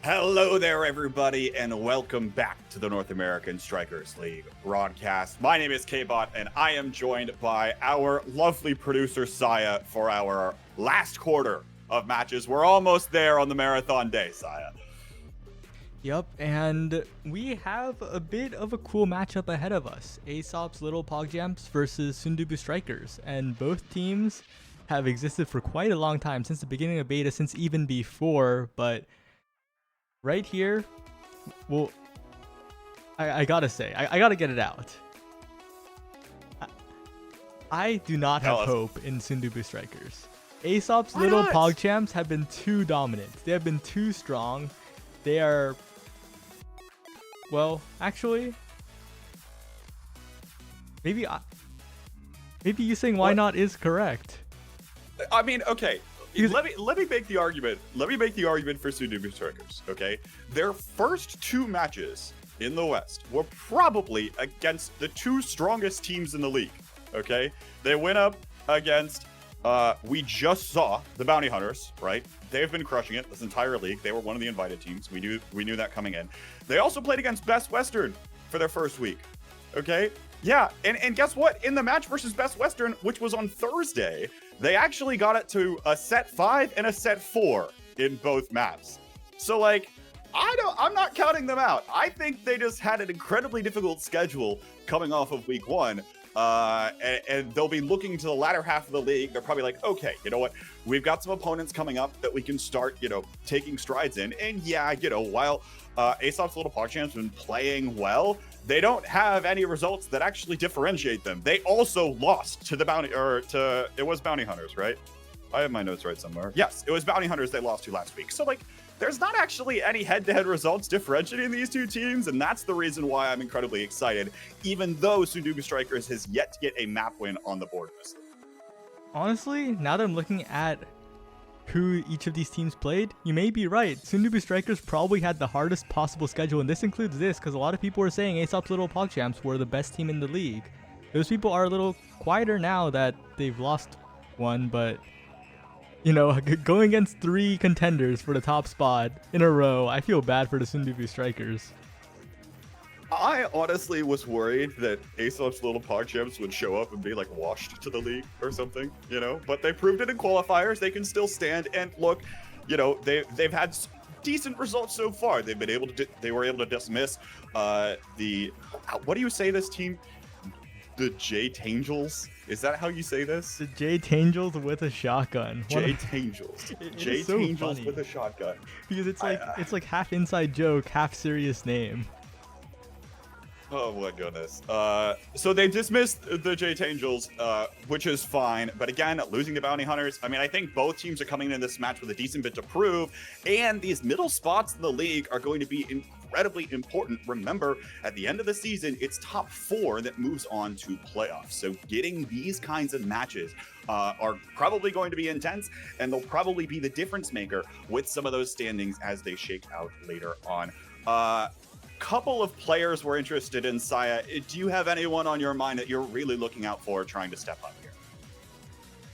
Hello there, everybody, and welcome back to the North American Strikers League broadcast. My name is K-Bot, and I am joined by our lovely producer, Saya, for our last quarter of matches. We're almost there on the marathon day, Saya. Yep, and we have a bit of a cool matchup ahead of us. ASOP's Little Pogjamps versus DUBU Strikers, and both teams have existed for quite a long time, since the beginning of beta, since even before, but right here, well, I gotta say, I gotta get it out. I do not have hope in DUBU Strikers. ASOP's Why Little not? Pogjamps have been too dominant. They have been too strong. They are... Well, actually, maybe you saying why not is correct. I mean, okay. Let me make the argument. Let me make the argument for DUBU Strikers. Okay, their first two matches in the West were probably against the two strongest teams in the league. Okay, they went up against. We just saw the Bounty Hunters, right? They've been crushing it this entire league. They were one of the invited teams. We knew that coming in. They also played against Best Western for their first week. Okay, yeah, and guess what? In the match versus Best Western, which was on Thursday, they actually got it to a set 5 and a set 4 in both maps. So like, I'm not counting them out. I think they just had an incredibly difficult schedule coming off of week 1. And they'll be looking to the latter half of the league. They're probably like, okay, you know what? We've got some opponents coming up that we can start, taking strides in. And yeah, while ASOP's Little Pogchamp's been playing well, they don't have any results that actually differentiate them. They also lost to the it was Bounty Hunters, right? I have my notes right somewhere. Yes, it was Bounty Hunters they lost to last week. So like, there's not actually any head-to-head results differentiating these two teams, and that's the reason why I'm incredibly excited, even though DUBU Strikers has yet to get a map win on the board this league. Honestly, now that I'm looking at who each of these teams played, you may be right. DUBU Strikers probably had the hardest possible schedule, and this includes this, because a lot of people were saying ASOP's Little Pogchamps were the best team in the league. Those people are a little quieter now that they've lost one, but... going against 3 contenders for the top spot in a row, I feel bad for the DUBU Strikers. I honestly was worried that ASOP's Little Pogchamps would show up and be like washed to the league or something, but they proved it in qualifiers. They can still stand, and look, they've had decent results so far. They were able to dismiss what do you say this team? The J-Tangels? Is that how you say this? The J-Tangels with a shotgun. J-Tangels. J-Tangels with a shotgun. Because it's like half inside joke, half serious name. Oh my goodness. So they dismissed the J-Tangels, which is fine. But again, losing to Bounty Hunters, I mean, I think both teams are coming into this match with a decent bit to prove. And these middle spots in the league are going to be incredibly important. Remember, at the end of the season, it's top 4 that moves on to playoffs. So getting these kinds of matches are probably going to be intense, and they'll probably be the difference maker with some of those standings as they shake out later on. Couple of players we're interested in, Saya. Do you have anyone on your mind that you're really looking out for trying to step up here?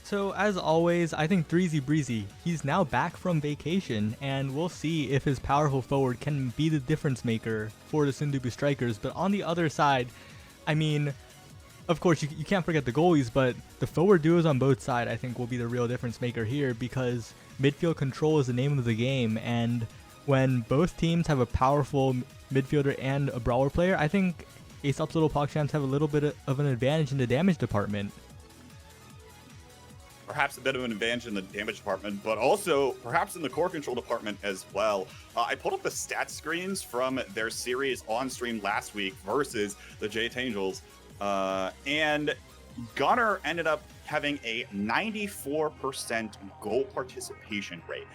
So as always, I think Breezy Breezy, he's now back from vacation, and we'll see if his powerful forward can be the difference maker for the DUBU Strikers. But on the other side, I mean, of course, you can't forget the goalies, but the forward duos on both sides I think will be the real difference maker here, because midfield control is the name of the game, and when both teams have a powerful midfielder and a brawler player, I think ASOP's Little Pogchamps have a little bit of an advantage in the damage department. Perhaps a bit of an advantage in the damage department, but also perhaps in the core control department as well. I pulled up the stat screens from their series on stream last week versus the J-Tangels, and Gunner ended up having a 94% goal participation rate.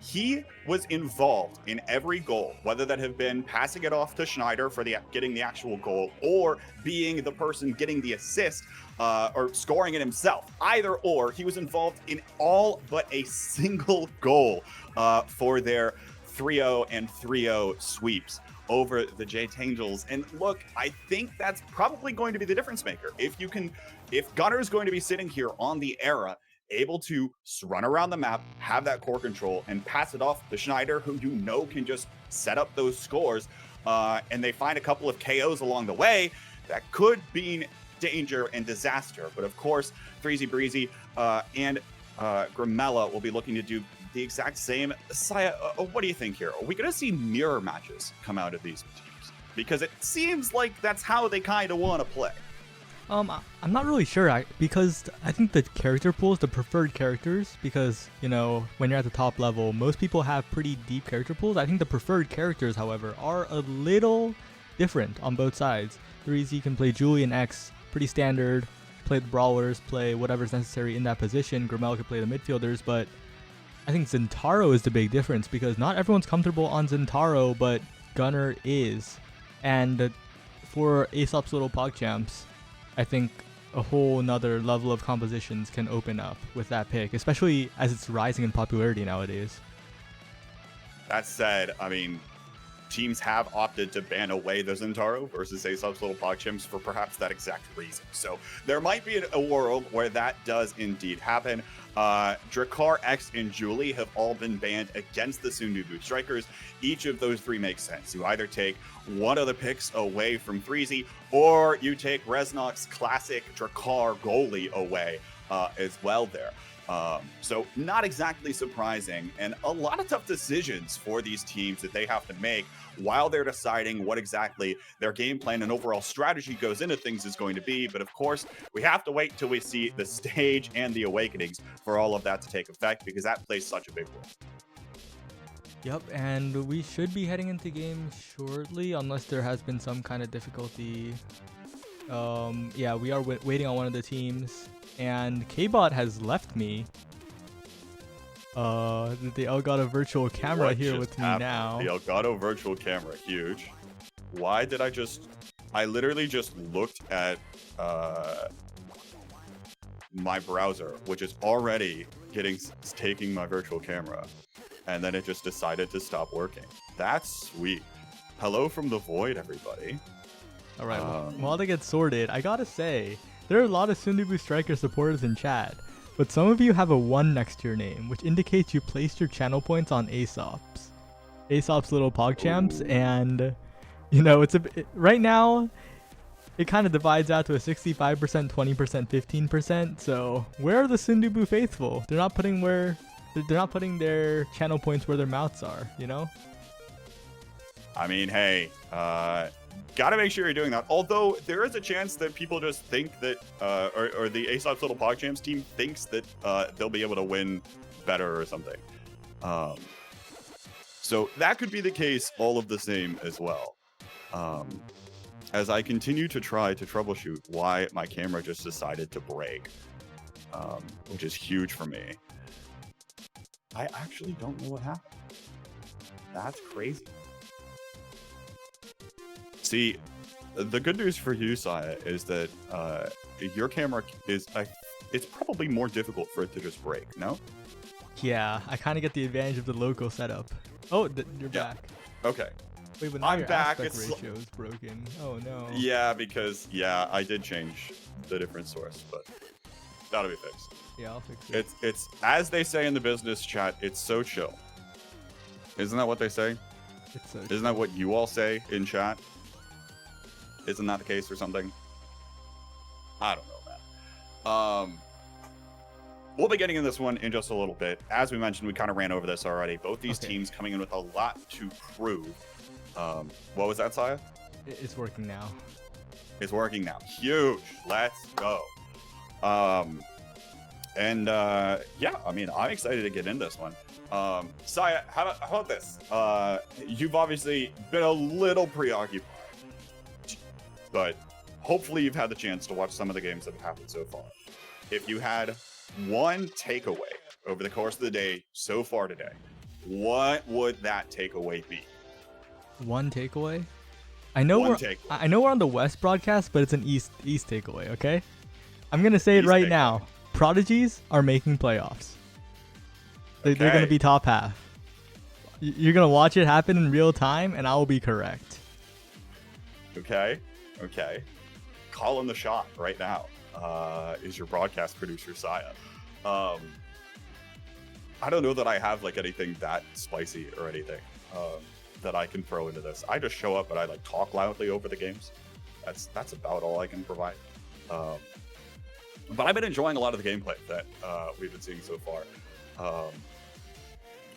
He was involved in every goal, whether that have been passing it off to Schneider for getting the actual goal, or being the person getting the assist, or scoring it himself. Either or, he was involved in all but a single goal for their 3-0 and 3-0 sweeps over the J-Tangels. And look, I think that's probably going to be the difference maker. If Gunner is going to be sitting here on the era able to run around the map, have that core control, and pass it off to Schneider, who can just set up those scores. And they find a couple of KOs along the way that could be danger and disaster. But of course, Freezy Breezy and Grimella will be looking to do the exact same. Saya, what do you think here? Are we going to see mirror matches come out of these teams? Because it seems like that's how they kind of want to play. I'm not really sure, because I think the character pool is the preferred characters, because, you know, when you're at the top level, most people have pretty deep character pools. I think the preferred characters, however, are a little different on both sides. 3Z can play Julie and X, pretty standard, play the brawlers, play whatever's necessary in that position. Grimel can play the midfielders, but I think Zentaro is the big difference, because not everyone's comfortable on Zentaro, but Gunner is. And for ASOP's little PogChamps, I think a whole nother level of compositions can open up with that pick, especially as it's rising in popularity nowadays. That said, I mean, teams have opted to ban away the Zentaro versus ASOP's little PogChamps for perhaps that exact reason. So there might be a world where that does indeed happen. Drakkar, X, and Julie have all been banned against the Sundubu Strikers. Each of those three makes sense. You either take one of the picks away from 3Z, or you take Reznok's classic Drakkar goalie away as well there. So not exactly surprising, and a lot of tough decisions for these teams that they have to make while they're deciding what exactly their game plan and overall strategy goes into things is going to be. But of course, we have to wait till we see the stage and the awakenings for all of that to take effect, because that plays such a big role. Yep, and we should be heading into game shortly, unless there has been some kind of difficulty. Yeah, we are waiting on one of the teams, and K-Bot has left me. The Elgato virtual camera What here just with happened? me now. The Elgato virtual camera, huge. Why did I literally just looked at my browser, which is already taking my virtual camera, and then it just decided to stop working. That's sweet. Hello from the void, everybody. All right, while they get sorted, I gotta say, there are a lot of Sundubu Striker supporters in chat, but some of you have a 1 next to your name, which indicates you placed your channel points on ASOP's little PogChamps, and, you know, right now, it kind of divides out to a 65%, 20%, 15%, so where are the Sundubu faithful? They're not putting their channel points where their mouths are, you know? I mean, hey, gotta make sure you're doing that. Although there is a chance that people just think that, or the ASOP's little PogChamps team thinks that they'll be able to win better or something. So that could be the case all of the same as well. As I continue to try to troubleshoot why my camera just decided to break, which is huge for me. I actually don't know what happened. That's crazy. See, the good news for you, Saya, is that your camera it's probably more difficult for it to just break, no? Yeah, I kind of get the advantage of the local setup. Oh, you're back. Okay. Wait, but now I'm your back. aspect ratio is broken. Oh no. Yeah, because I did change the different source, but that'll be fixed. Yeah, I'll fix it. It's as they say in the business chat, it's so chill. Isn't that what they say? Isn't that what you all say in chat? Isn't that the case or something? I don't know, man. We'll be getting in this one in just a little bit. As we mentioned, we kind of ran over this already. Both these teams coming in with a lot to prove. What was that, Saya? It's working now. It's working now. Huge. Let's go. Yeah, I mean, I'm excited to get in this one. Saya, how about this? You've obviously been a little preoccupied, but hopefully you've had the chance to watch some of the games that have happened so far. If you had one takeaway over the course of the day so far today, what would that takeaway be? One takeaway? I know we're on the West broadcast, but it's an East takeaway, okay? I'm going to say it right now. Prodigies are making playoffs. They're going to be top half. You're going to watch it happen in real time, and I will be correct. Okay. Calling the shot right now is your broadcast producer, Saya. I don't know that I have like anything that spicy or anything that I can throw into this. I just show up and I like talk loudly over the games. That's about all I can provide. But I've been enjoying a lot of the gameplay that we've been seeing so far.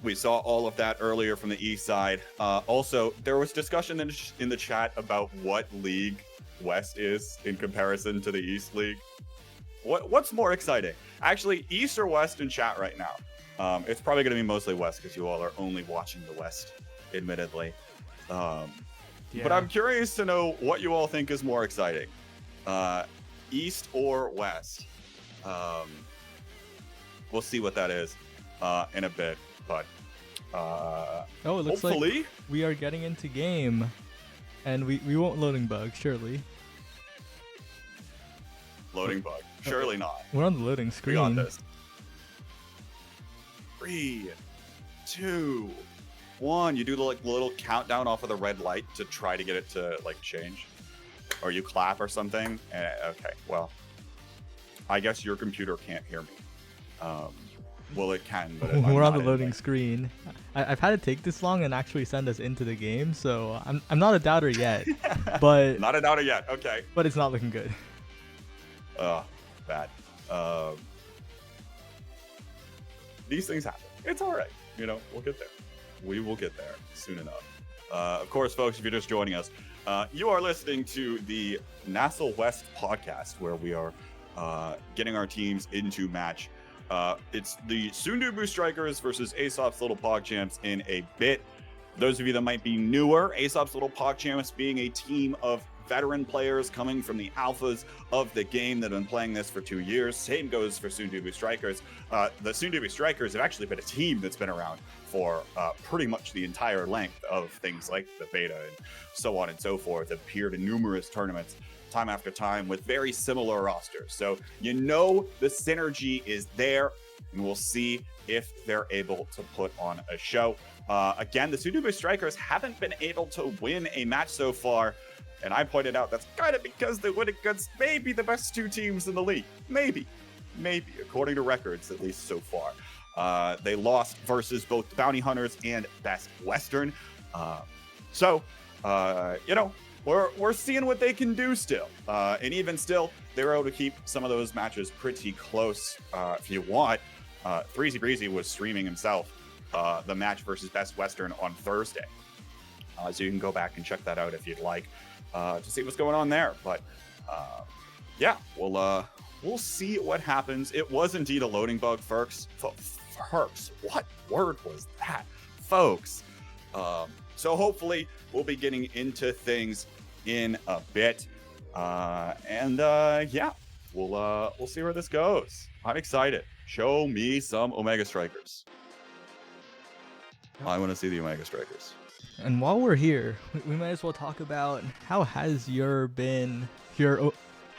We saw all of that earlier from the East side. Also, there was discussion in the chat about what League West is in comparison to the East League. What's more exciting? Actually, East or West in chat right now? It's probably going to be mostly West because you all are only watching the West, admittedly. But I'm curious to know what you all think is more exciting. East or West? We'll see what that is in a bit. But it looks hopefully like we are getting into game, and we won't loading bug, surely. Loading bug. Surely not. We're on the loading screen. We got this. 3, 2, 1. You do the like little countdown off of the red light to try to get it to like change, or you clap or something. Okay, well, I guess your computer can't hear me. Well, it can, but we're on the loading screen. I've had it take this long and actually send us into the game, so I'm not a doubter yet. But not a doubter yet. Okay. But it's not looking good. Bad. These things happen. It's all right. You know, we'll get there. We will get there soon enough. Of course, folks, if you're just joining us, you are listening to the NASL West podcast, where we are getting our teams into match. It's the DUBU Strikers versus ASOP's Little PogChamps in a bit. Those of you that might be newer, ASOP's Little PogChamps being a team of veteran players coming from the alphas of the game that have been playing this for 2 years. Same goes for DUBU Strikers. The DUBU Strikers have actually been a team that's been around for pretty much the entire length of things like the beta and so on and so forth. Have appeared in numerous tournaments time after time with very similar rosters. So you know the synergy is there, and we'll see if they're able to put on a show. Again, the DUBU Strikers haven't been able to win a match so far, and I pointed out that's kind of because they went against maybe the best two teams in the league. Maybe, according to records, at least so far. They lost versus both Bounty Hunters and Best Western. You know, we're seeing what they can do still. And even still, they were able to keep some of those matches pretty close. If you want, 3Z Breezy was streaming himself the match versus Best Western on Thursday. So you can go back and check that out if you'd like to see what's going on there. But yeah, we'll see what happens. It was indeed a loading bug, folks. What word was that, folks? So hopefully we'll be getting into things in a bit, yeah, we'll see where this goes. I'm excited. Show me some Omega Strikers. I want to see the Omega Strikers. And while we're here, we might as well talk about how has your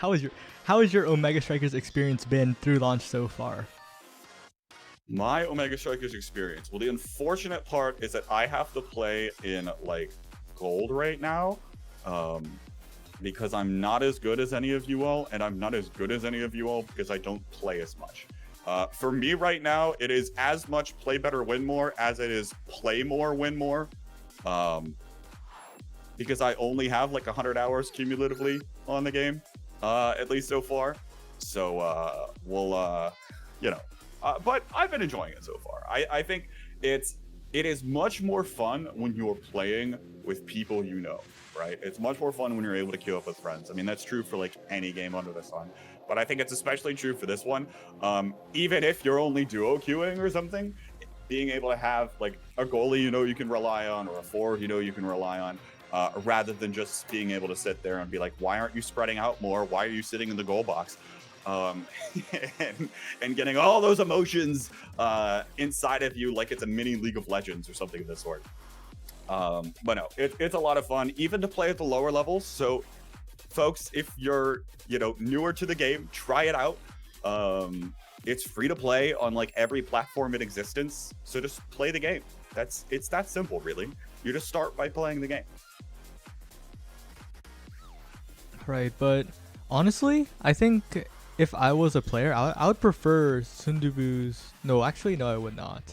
Omega Strikers experience been through launch so far? My Omega Strikers experience. Well, the unfortunate part is that I have to play in like gold right now, because I'm not as good as any of you all, and I'm not as good as any of you all because I don't play as much. For me right now, it is as much play better, win more as it is play more, win more. Because I only have like 100 hours cumulatively on the game, at least so far. So but I've been enjoying it so far. I think it is much more fun when you're playing with people you know, right? It's much more fun when you're able to queue up with friends. I mean, that's true for like any game under the sun, but I think it's especially true for this one. Even if you're only duo queuing or something, being able to have like a goalie you can rely on, or a forward you can rely on, rather than just being able to sit there and be like, why aren't you spreading out more? Why are you sitting in the goal box? And getting all those emotions inside of you like it's a mini League of Legends or something of this sort. But no, it's a lot of fun, even to play at the lower levels. So folks, if you're newer to the game, try it out. It's free to play on like every platform in existence, so just play the game. It's that simple, really. You just start by playing the game. Right, but honestly, I think If I was a player, I would prefer Sundubu's. No, actually, no, I would not.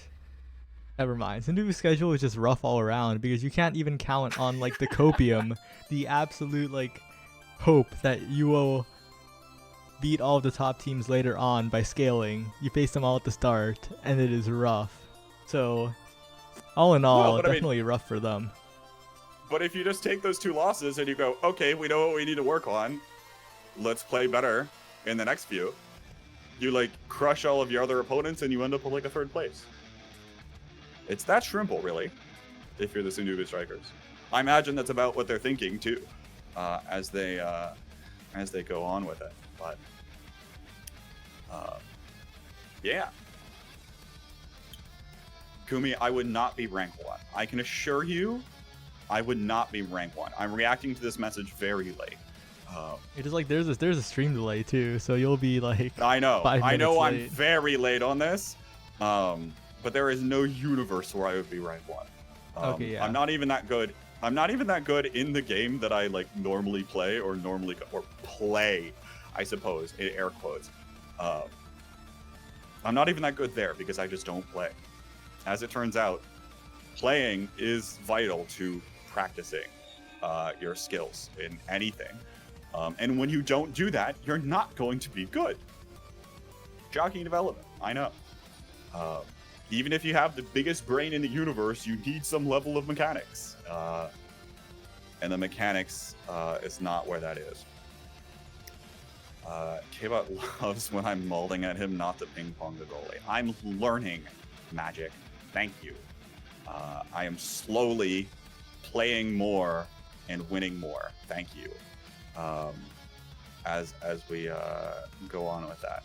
Never mind. Sundubu's schedule is just rough all around because you can't even count on like the copium, the absolute like hope that you will beat all the top teams later on by scaling. You face them all at the start, and it is rough. So, all in all, definitely rough for them. But if you just take those 2 losses and you go, okay, we know what we need to work on. Let's play better in the next few. You like crush all of your other opponents and you end up with like a 3rd place. It's that simple, really, if you're the Sundubu Strikers. I imagine that's about what they're thinking too, as they go on with it. But yeah, Kumi, I would not be rank 1. I can assure you, I would not be rank 1. I'm reacting to this message very late. It is like there's a stream delay too, so you'll be like I know 5 minutes late. I'm very late on this, but there is no universe where I would be rank 1. Okay, yeah. I'm not even that good. I'm not even that good in the game that I like normally play or play, I suppose, in air quotes. I'm not even that good there because I just don't play. As it turns out, playing is vital to practicing your skills in anything. And when you don't do that, you're not going to be good. Shocking development, I know. Even if you have the biggest brain in the universe, you need some level of mechanics. And the mechanics is not where that is. K-Bot loves when I'm molding at him not to ping pong the goalie. I'm learning Magic. Thank you. I am slowly playing more and winning more. Thank you. As we go on with that.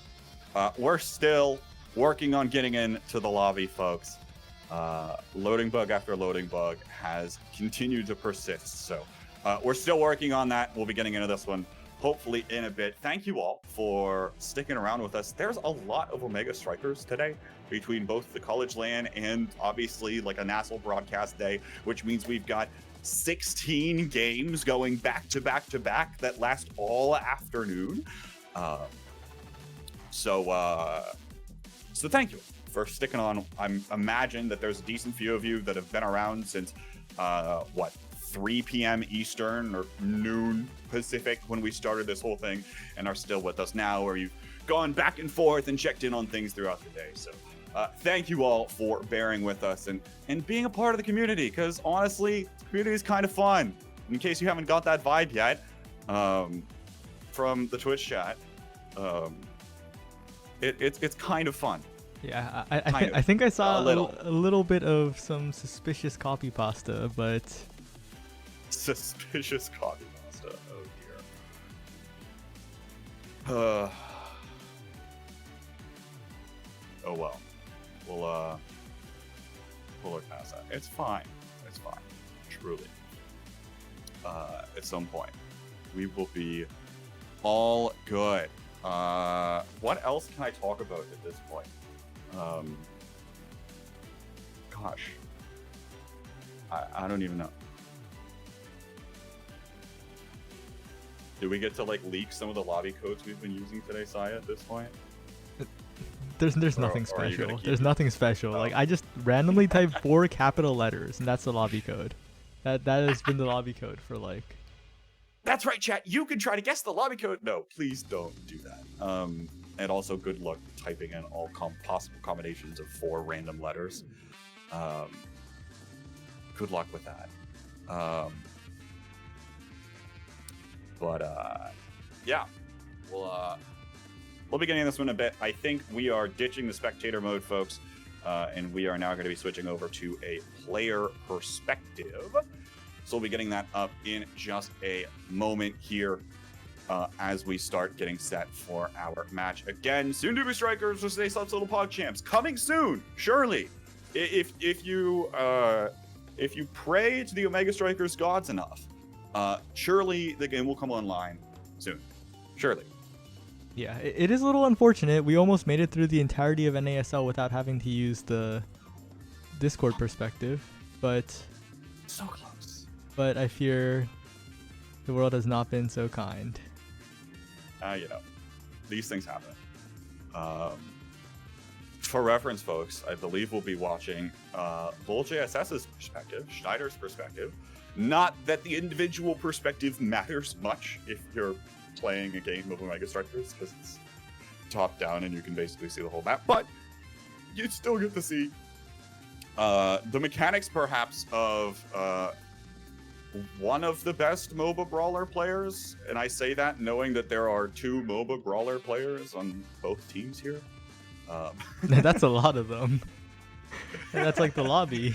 We're still working on getting into the lobby, folks. Loading bug after loading bug has continued to persist. So we're still working on that. We'll be getting into this one hopefully in a bit. Thank you all for sticking around with us. There's a lot of Omega Strikers today between both the college LAN and obviously like a NASL broadcast day, which means we've got 16 games going back to back to back that last all afternoon. So thank you for sticking on. I'm imagine that there's a decent few of you that have been around since 3 p.m. Eastern or noon Pacific when we started this whole thing and are still with us now, or you've gone back and forth and checked in on things throughout the day. So thank you all for bearing with us and being a part of the community, because honestly, the community is kind of fun. In case you haven't got that vibe yet from the Twitch chat, it's kind of fun. Yeah, I think I saw a little bit of some suspicious copy pasta, but... Suspicious copy pasta. Oh, dear. Oh, well. We'll look past that. It's fine. It's fine. Truly. At some point, we will be all good. What else can I talk about at this point? Gosh, I don't even know. Did we get to like leak some of the lobby codes we've been using today, Saya, at this point? There's nothing special. There's nothing special. Like I just randomly type 4 capital letters and that's the lobby code. That has been the lobby code for like... That's right, chat. You can try to guess the lobby code. No, please don't do that. And also good luck typing in all possible combinations of 4 random letters. Good luck with that. Yeah, we'll be getting this one in a bit. I think we are ditching the spectator mode, folks, and we are now going to be switching over to a player perspective. So we'll be getting that up in just a moment here as we start getting set for our match. Again, Sundubu Strikers versus ASOP's Little Pog Champs coming soon, surely. If you pray to the Omega Strikers gods enough, surely the game will come online soon. Surely. Yeah, it is a little unfortunate. We almost made it through the entirety of NASL without having to use the Discord perspective, but so close. But I fear the world has not been so kind. You know, these things happen. For reference, folks, I believe we'll be watching Bull JSS's perspective, Schneider's perspective. Not that the individual perspective matters much if you're playing a game of Omega Strikers, because it's top down and you can basically see the whole map, but you'd still get to see the mechanics perhaps of one of the best MOBA brawler players, and I say that knowing that there are 2 MOBA brawler players on both teams here. That's a lot of them. That's like the lobby.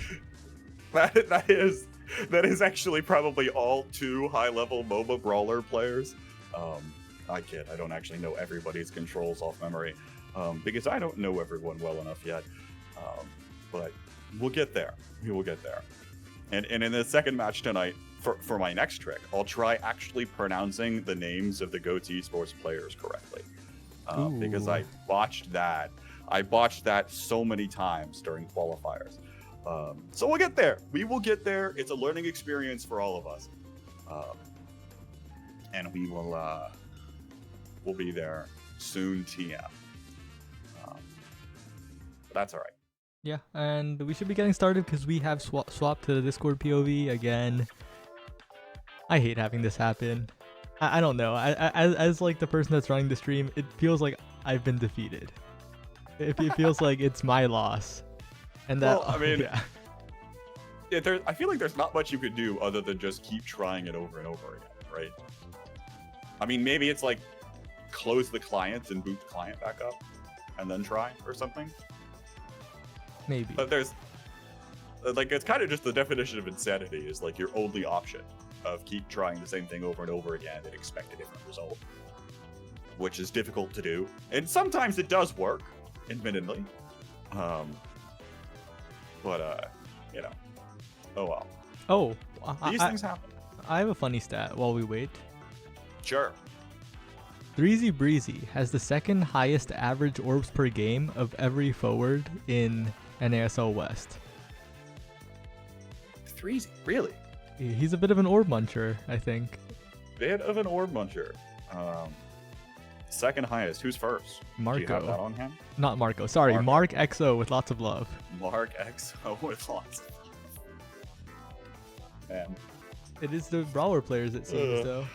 That is actually probably all 2 high-level MOBA brawler players. I kid. I don't actually know everybody's controls off memory because I don't know everyone well enough yet. But we'll get there. We will get there. And in the second match tonight, for my next trick, I'll try actually pronouncing the names of the GOAT Esports players correctly. Because I botched that. I botched that so many times during qualifiers. So we'll get there. We will get there. It's a learning experience for all of us. And we will we'll be there soon, TM. But that's all right. Yeah, and we should be getting started because we have swapped to the Discord POV again. I hate having this happen. I don't know. As like the person that's running the stream, it feels like I've been defeated. It feels like it's my loss. And that, well, I mean, yeah. I feel like there's not much you could do other than just keep trying it over and over again, right? I mean, maybe it's like close the client and boot the client back up and then try or something. Maybe. But there's like, it's kind of just the definition of insanity is like your only option of keep trying the same thing over and over again and expect a different result, which is difficult to do. And sometimes it does work, admittedly. But you know, oh well. Oh, These things happen. I have a funny stat while we wait. Sure. 3Z Breezy has the second highest average orbs per game of every forward in NASL West. 3Z, really? He's a bit of an orb muncher, I think. Bit of an orb muncher. Second highest. Who's first? Marco. Do you have that on hand? Not Marco. Sorry, Mark XO with lots of love. Mark XO with lots of love. Man. It is the brawler players, it seems, though.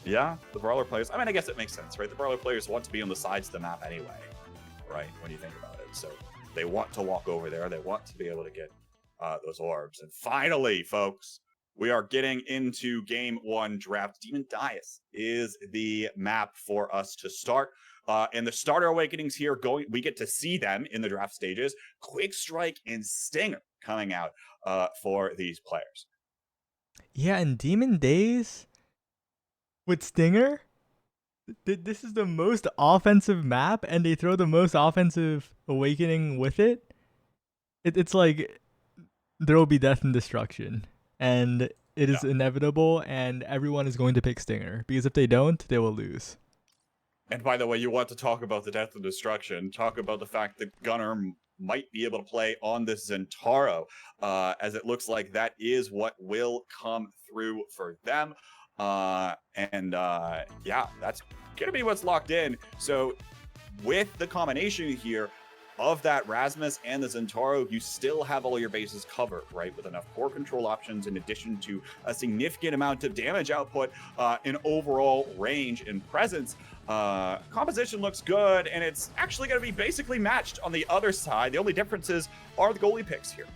Yeah, the brawler players. I mean, I guess it makes sense, right? The brawler players want to be on the sides of the map anyway, right? When you think about it. So they want to walk over there. They want to be able to get those orbs. And finally, folks, we are getting into game 1 draft. Demon Dias is the map for us to start. And the starter awakenings here, we get to see them in the draft stages. Quick Strike and Stinger coming out for these players. Yeah, and Demon Days with Stinger, this is the most offensive map, and they throw the most offensive awakening with it. It's like there will be death and destruction, and it is inevitable, and everyone is going to pick Stinger, because if they don't, they will lose. And by the way, you want to talk about the death and destruction, talk about the fact that Gunnar might be able to play on this Zentaro, as it looks like that is what will come through for them. Yeah, that's gonna be what's locked in. So with the combination here of that Rasmus and the Zentaro, you still have all your bases covered, right? With enough core control options in addition to a significant amount of damage output, in overall range and presence. Composition looks good, and it's actually going to be basically matched on the other side. The only differences are the goalie picks here.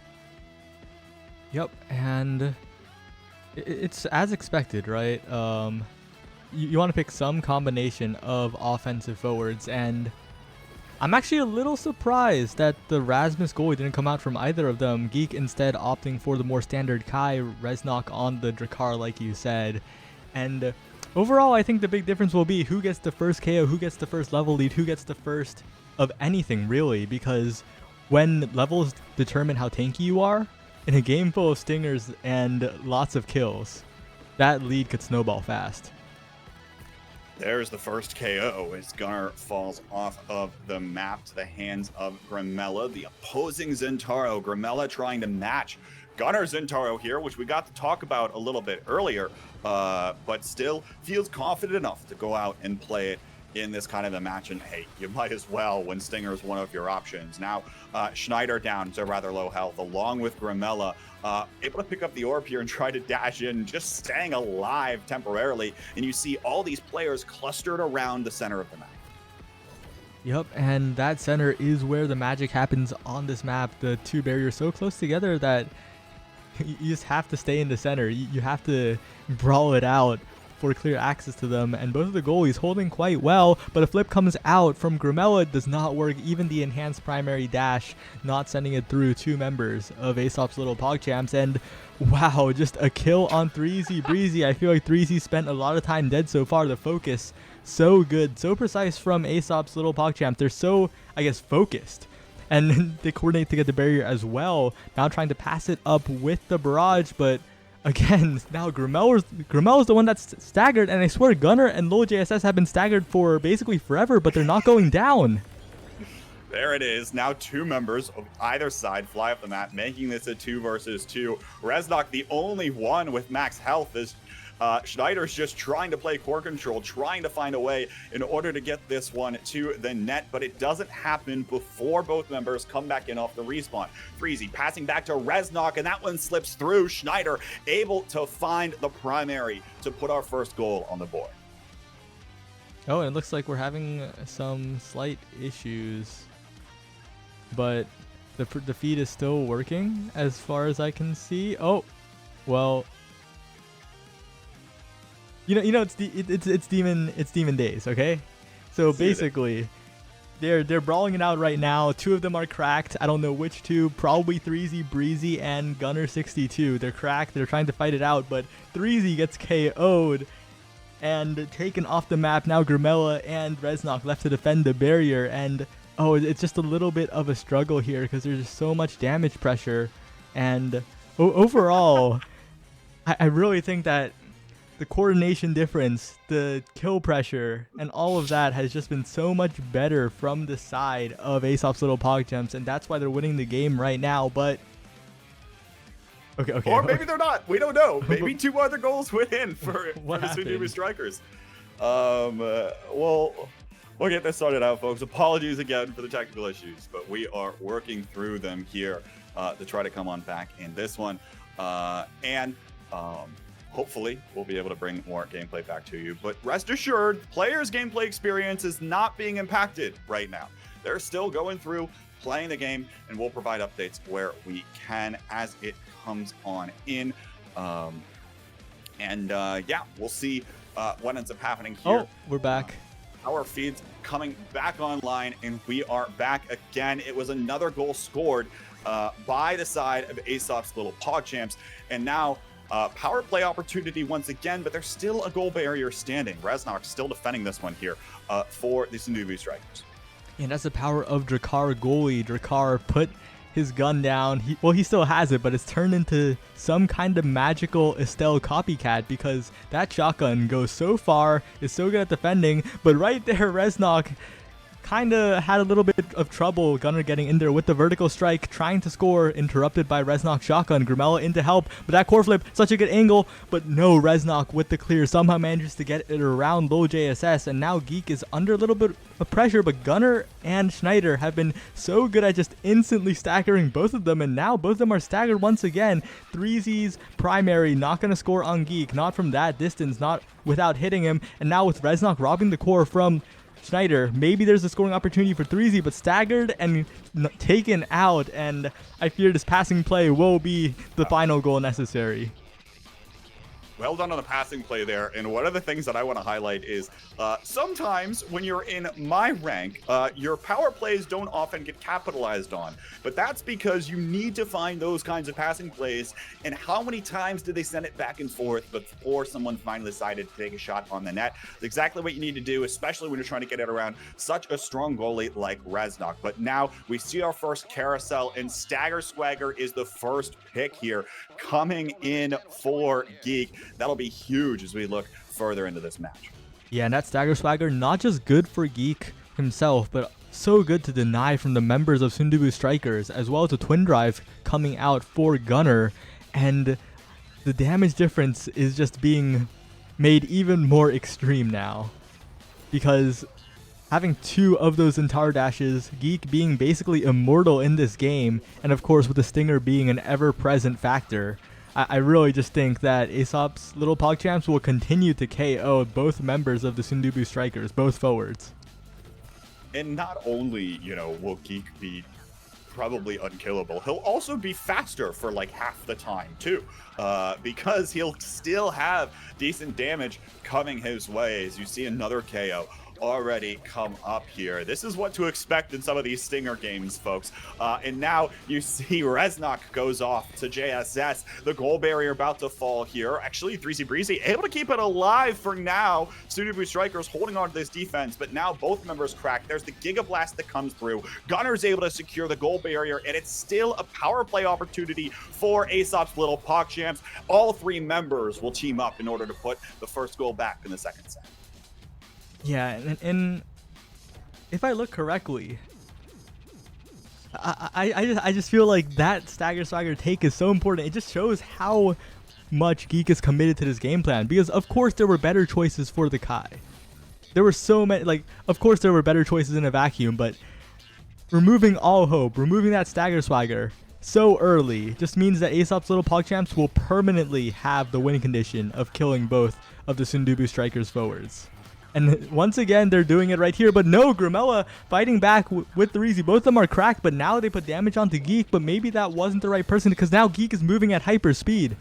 Yep, and it's as expected, right? You want to pick some combination of offensive forwards, and I'm actually a little surprised that the Rasmus goalie didn't come out from either of them. Geek instead opting for the more standard Kai, Reznok on the Drakkar, like you said. And overall, I think the big difference will be who gets the first KO, who gets the first level lead, who gets the first of anything, really. Because when levels determine how tanky you are, in a game full of Stingers and lots of kills, that lead could snowball fast. There's the first KO as Gunnar falls off of the map to the hands of Grimella, the opposing Zentaro. Grimella trying to match Gunner's in Taro here, which we got to talk about a little bit earlier, but still feels confident enough to go out and play it in this kind of a match. And hey, you might as well when Stinger is one of your options. Now, Schneider down to rather low health, along with Grimella, able to pick up the orb here and try to dash in, just staying alive temporarily. And you see all these players clustered around the center of the map. Yep, and that center is where the magic happens on this map. The two barriers so close together that you just have to stay in the center. You have to brawl it out for clear access to them, and both of the goalies holding quite well, but a flip comes out from Grimella. It does not work. Even the enhanced primary dash not sending it through two members of ASOP's little PogChamps, and wow, just a kill on 3Z Breezy. I feel like 3Z spent a lot of time dead so far. The focus so good, so precise from ASOP's little PogChamps. They're so, I guess, focused, and they coordinate to get the barrier as well. Now trying to pass it up with the barrage, but again, now Grimel's the one that's staggered, and I swear Gunner and Lowell JSS have been staggered for basically forever, but they're not going down. There it is. Now two members of either side fly up the map, making this a 2 versus 2. Reznok, the only one with max health, is Schneider's just trying to play core control, trying to find a way in order to get this one to the net, but it doesn't happen before both members come back in off the respawn. Freezy passing back to Reznok, and that one slips through. Schneider able to find the primary to put our first goal on the board. Oh, and it looks like we're having some slight issues, but the feed is still working as far as I can see. Oh, well. You know, it's demon days, okay? So basically, they're brawling it out right now. Two of them are cracked. I don't know which two. Probably 3Z Breezy and Gunner 62. They're cracked. They're trying to fight it out, but 3Z gets KO'd and taken off the map. Now Grimella and Reznok left to defend the barrier, and oh, it's just a little bit of a struggle here because there's just so much damage pressure, and overall, I really think that the coordination difference, the kill pressure, and all of that has just been so much better from the side of ASOP's little PogChamps, and that's why they're winning the game right now. But okay. Or maybe they're not. We don't know. Maybe two other goals went in for the DUBU Strikers. We'll get this sorted out, folks. Apologies again for the technical issues, but we are working through them here to try to come on back in this one. Hopefully, we'll be able to bring more gameplay back to you. But rest assured, players' gameplay experience is not being impacted right now. They're still going through, playing the game, and we'll provide updates where we can as it comes on in. Yeah, we'll see what ends up happening here. Oh, we're back. Our feed's coming back online, and we are back again. It was another goal scored by the side of ASOP's little PogChamps, and now power play opportunity once again, but there's still a goal barrier standing. Reznok still defending this one here for the DUBU Strikers. And that's the power of Drakkar goalie. Drakkar put his gun down. He still has it, but it's turned into some kind of magical Estelle copycat because that shotgun goes so far, is so good at defending, but right there, Reznok kind of had a little bit of trouble. Gunner getting in there with the vertical strike, trying to score, interrupted by Reznok's shotgun. Grimella in to help, but that core flip, such a good angle, but no, Reznok with the clear somehow manages to get it around Low JSS, and now Geek is under a little bit of pressure, but Gunner and Schneider have been so good at just instantly staggering both of them, and now both of them are staggered once again. 3Z's primary not going to score on Geek, not from that distance, not without hitting him, and now with Reznok robbing the core from Schneider, maybe there's a scoring opportunity for 3Z, but staggered and taken out, and I fear this passing play will be the final goal necessary. Well done on the passing play there. And one of the things that I want to highlight is sometimes when you're in my rank, your power plays don't often get capitalized on. But that's because you need to find those kinds of passing plays. And how many times did they send it back and forth before someone finally decided to take a shot on the net? It's exactly what you need to do, especially when you're trying to get it around such a strong goalie like Reznok. But now we see our first carousel, and Stagger Swagger is the first pick here coming in for Geek. That'll be huge as we look further into this match. Yeah, and that Stagger Swagger, not just good for Geek himself, but so good to deny from the members of Sundubu Strikers, as well as the Twin Drive coming out for Gunnar, and the damage difference is just being made even more extreme now, because having 2 of those entire dashes, Geek being basically immortal in this game, and of course with the Stinger being an ever-present factor, I really just think that ASOP's little PogChamps will continue to KO both members of the Sundubu Strikers, both forwards. And not only, you know, will Geek be probably unkillable, he'll also be faster for like half the time too, because he'll still have decent damage coming his way. As you see another KO already come up here. This is what to expect in some of these Stinger games, folks. And now you see Reznok goes off to JSS. The goal barrier about to fall here. Actually, 3Z Breezy able to keep it alive for now. Sundubu Strikers holding on to this defense, but now both members crack. There's the Giga Blast that comes through. Gunner's able to secure the goal barrier, and it's still a power play opportunity for ASOP's little PogChamps. All 3 members will team up in order to put the first goal back in the second set. Yeah, and if I look correctly, I just feel like that Stagger Swagger take is so important. It just shows how much Geek is committed to this game plan, because of course there were better choices for the Kai. There were so many, like, of course there were better choices in a vacuum, but removing all hope, removing that Stagger Swagger so early just means that ASOP's little PogChamps will permanently have the win condition of killing both of the Sundubu Strikers forwards. And once again, they're doing it right here. But no, Grimella fighting back with 3Z. Both of them are cracked, but now they put damage onto Geek. But maybe that wasn't the right person, because now Geek is moving at hyper speed.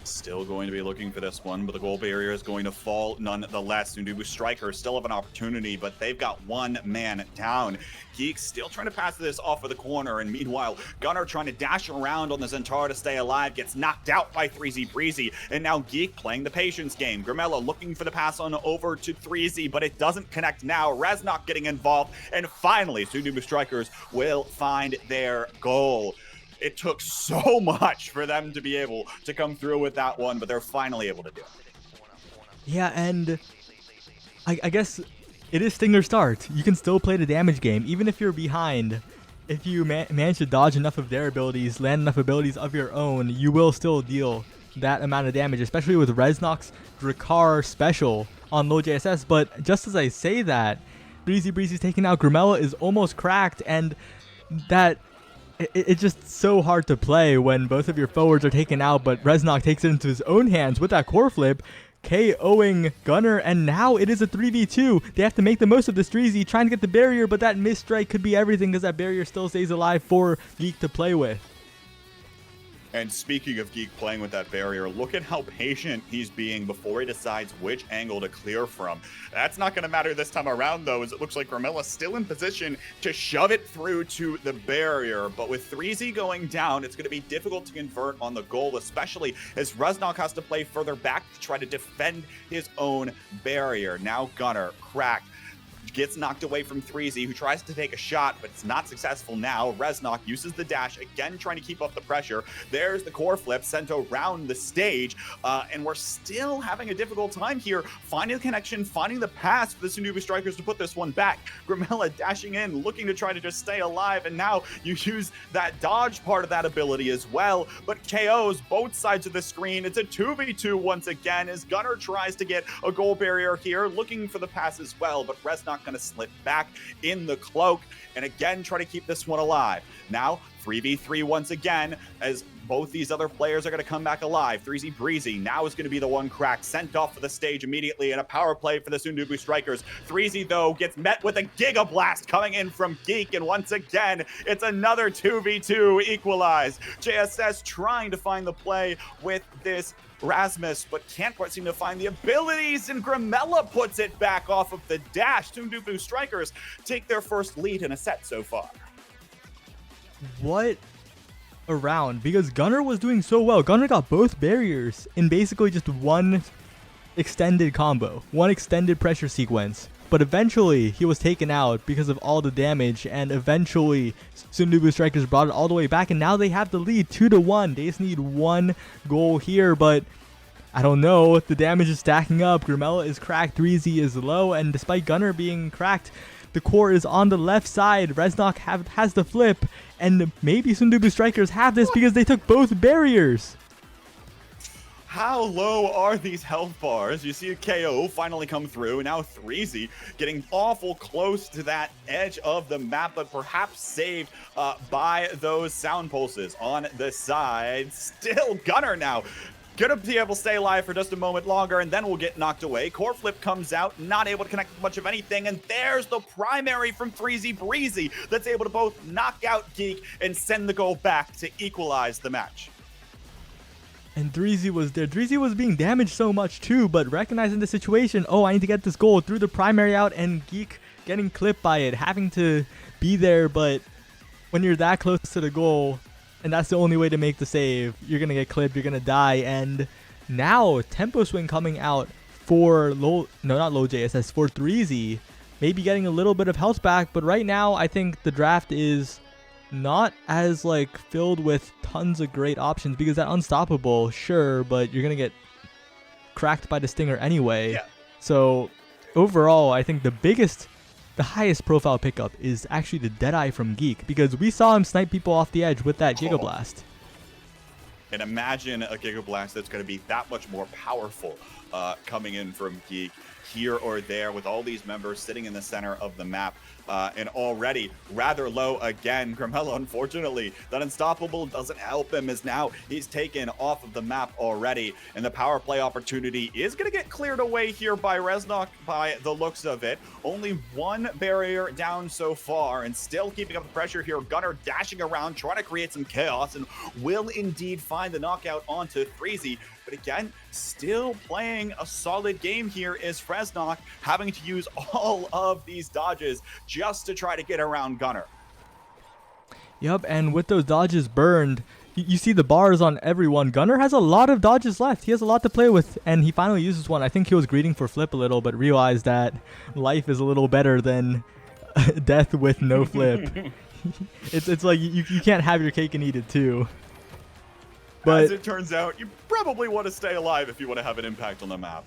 Still going to be looking for this one, but the goal barrier is going to fall nonetheless. Sundubu Strikers still have an opportunity, but they've got 1 man down. Geek still trying to pass this off of the corner, and meanwhile, Gunnar trying to dash around on the Zentara to stay alive, gets knocked out by 3Z Breezy, and now Geek playing the patience game. Grimella looking for the pass on over to 3Z, but it doesn't connect now. Reznok getting involved, and finally, Sundubu Strikers will find their goal. It took so much for them to be able to come through with that one, but they're finally able to do it. Yeah, and I guess it is Stinger start. You can still play the damage game, even if you're behind. If you manage to dodge enough of their abilities, land enough abilities of your own, you will still deal that amount of damage, especially with Reznok's Drakkar special on low JSS. But just as I say that, Breezy Breezy's taking out Grimella is almost cracked, and that... It's just so hard to play when both of your forwards are taken out, but Reznok takes it into his own hands with that core flip, KOing Gunnar, and now it is a 3v2. They have to make the most of this 3Z, trying to get the barrier, but that missed strike could be everything, because that barrier still stays alive for Geek to play with. And speaking of Geek playing with that barrier, look at how patient he's being before he decides which angle to clear from. That's not going to matter this time around, though, as it looks like Grimella's still in position to shove it through to the barrier. But with 3Z going down, it's going to be difficult to convert on the goal, especially as Reznok has to play further back to try to defend his own barrier. Now Gunnar cracked. Gets knocked away from 3Z, who tries to take a shot, but it's not successful now. Reznok uses the dash, again trying to keep up the pressure. There's the core flip sent around the stage, and we're still having a difficult time here, finding the connection, finding the pass for the Sundubu Strikers to put this one back. Grimella dashing in, looking to try to just stay alive, and now you use that dodge part of that ability as well, but KOs both sides of the screen. It's a 2v2 once again, as Gunnar tries to get a goal barrier here, looking for the pass as well, but Reznok going to slip back in the cloak and again try to keep this one alive. Now 3v3 once again, as both these other players are going to come back alive. 3Z Breezy now is going to be the one cracked, sent off of the stage immediately, and a power play for the Sundubu Strikers. 3Z, though, gets met with a Giga Blast coming in from Geek, and once again, it's another 2v2 equalize. JSS trying to find the play with this Rasmus, but can't quite seem to find the abilities, and Grimella puts it back off of the dash. Sundubu Strikers take their first lead in a set so far. What a round, because Gunnar was doing so well. Gunnar got both barriers in basically just one extended combo, one extended pressure sequence, but eventually he was taken out because of all the damage, and eventually Sundubu Strikers brought it all the way back, and now they have the lead 2-1. They just need one goal here, but I don't know. The damage is stacking up. Grimella is cracked. 3Z is low. And despite Gunnar being cracked, the core is on the left side. Reznok has the flip. And maybe Sundubu Strikers have this because they took both barriers. How low are these health bars? You see a KO finally come through. Now 3Z getting awful close to that edge of the map, but perhaps saved by those sound pulses on the side. Still Gunnar now. Gonna be able to stay alive for just a moment longer, and then we'll get knocked away. Core flip comes out, not able to connect with much of anything, and there's the primary from 3Z Breezy that's able to both knock out Geek and send the goal back to equalize the match. And 3Z was there. 3Z was being damaged so much too, but recognizing the situation, oh, I need to get this goal, threw the primary out, and Geek getting clipped by it, having to be there, but when you're that close to the goal, and that's the only way to make the save, you're going to get clipped, you're going to die, and now Tempo Swing coming out for not low JSS, for 3Z, maybe getting a little bit of health back, but right now I think the draft is not as like filled with tons of great options because that unstoppable, sure, but you're gonna get cracked by the stinger anyway. Yeah. So overall, I think the highest profile pickup is actually the Deadeye from Geek because we saw him snipe people off the edge with that Giga Blast. And imagine a Giga Blast that's going to be that much more powerful coming in from Geek here or there with all these members sitting in the center of the map. And already rather low again. Grimella, unfortunately, that unstoppable doesn't help him as now he's taken off of the map already. And the power play opportunity is going to get cleared away here by Reznok by the looks of it. Only one barrier down so far and still keeping up the pressure here. Gunnar dashing around, trying to create some chaos and will indeed find the knockout onto 3Z. But again, still playing a solid game here is Reznok having to use all of these dodges just to try to get around Gunnar. Yep, and with those dodges burned, you see the bars on everyone. Gunnar has a lot of dodges left. He has a lot to play with, and he finally uses one. I think he was greeting for flip a little, but realized that life is a little better than death with no flip. It's like you can't have your cake and eat it too. But as it turns out, you probably want to stay alive if you want to have an impact on the map.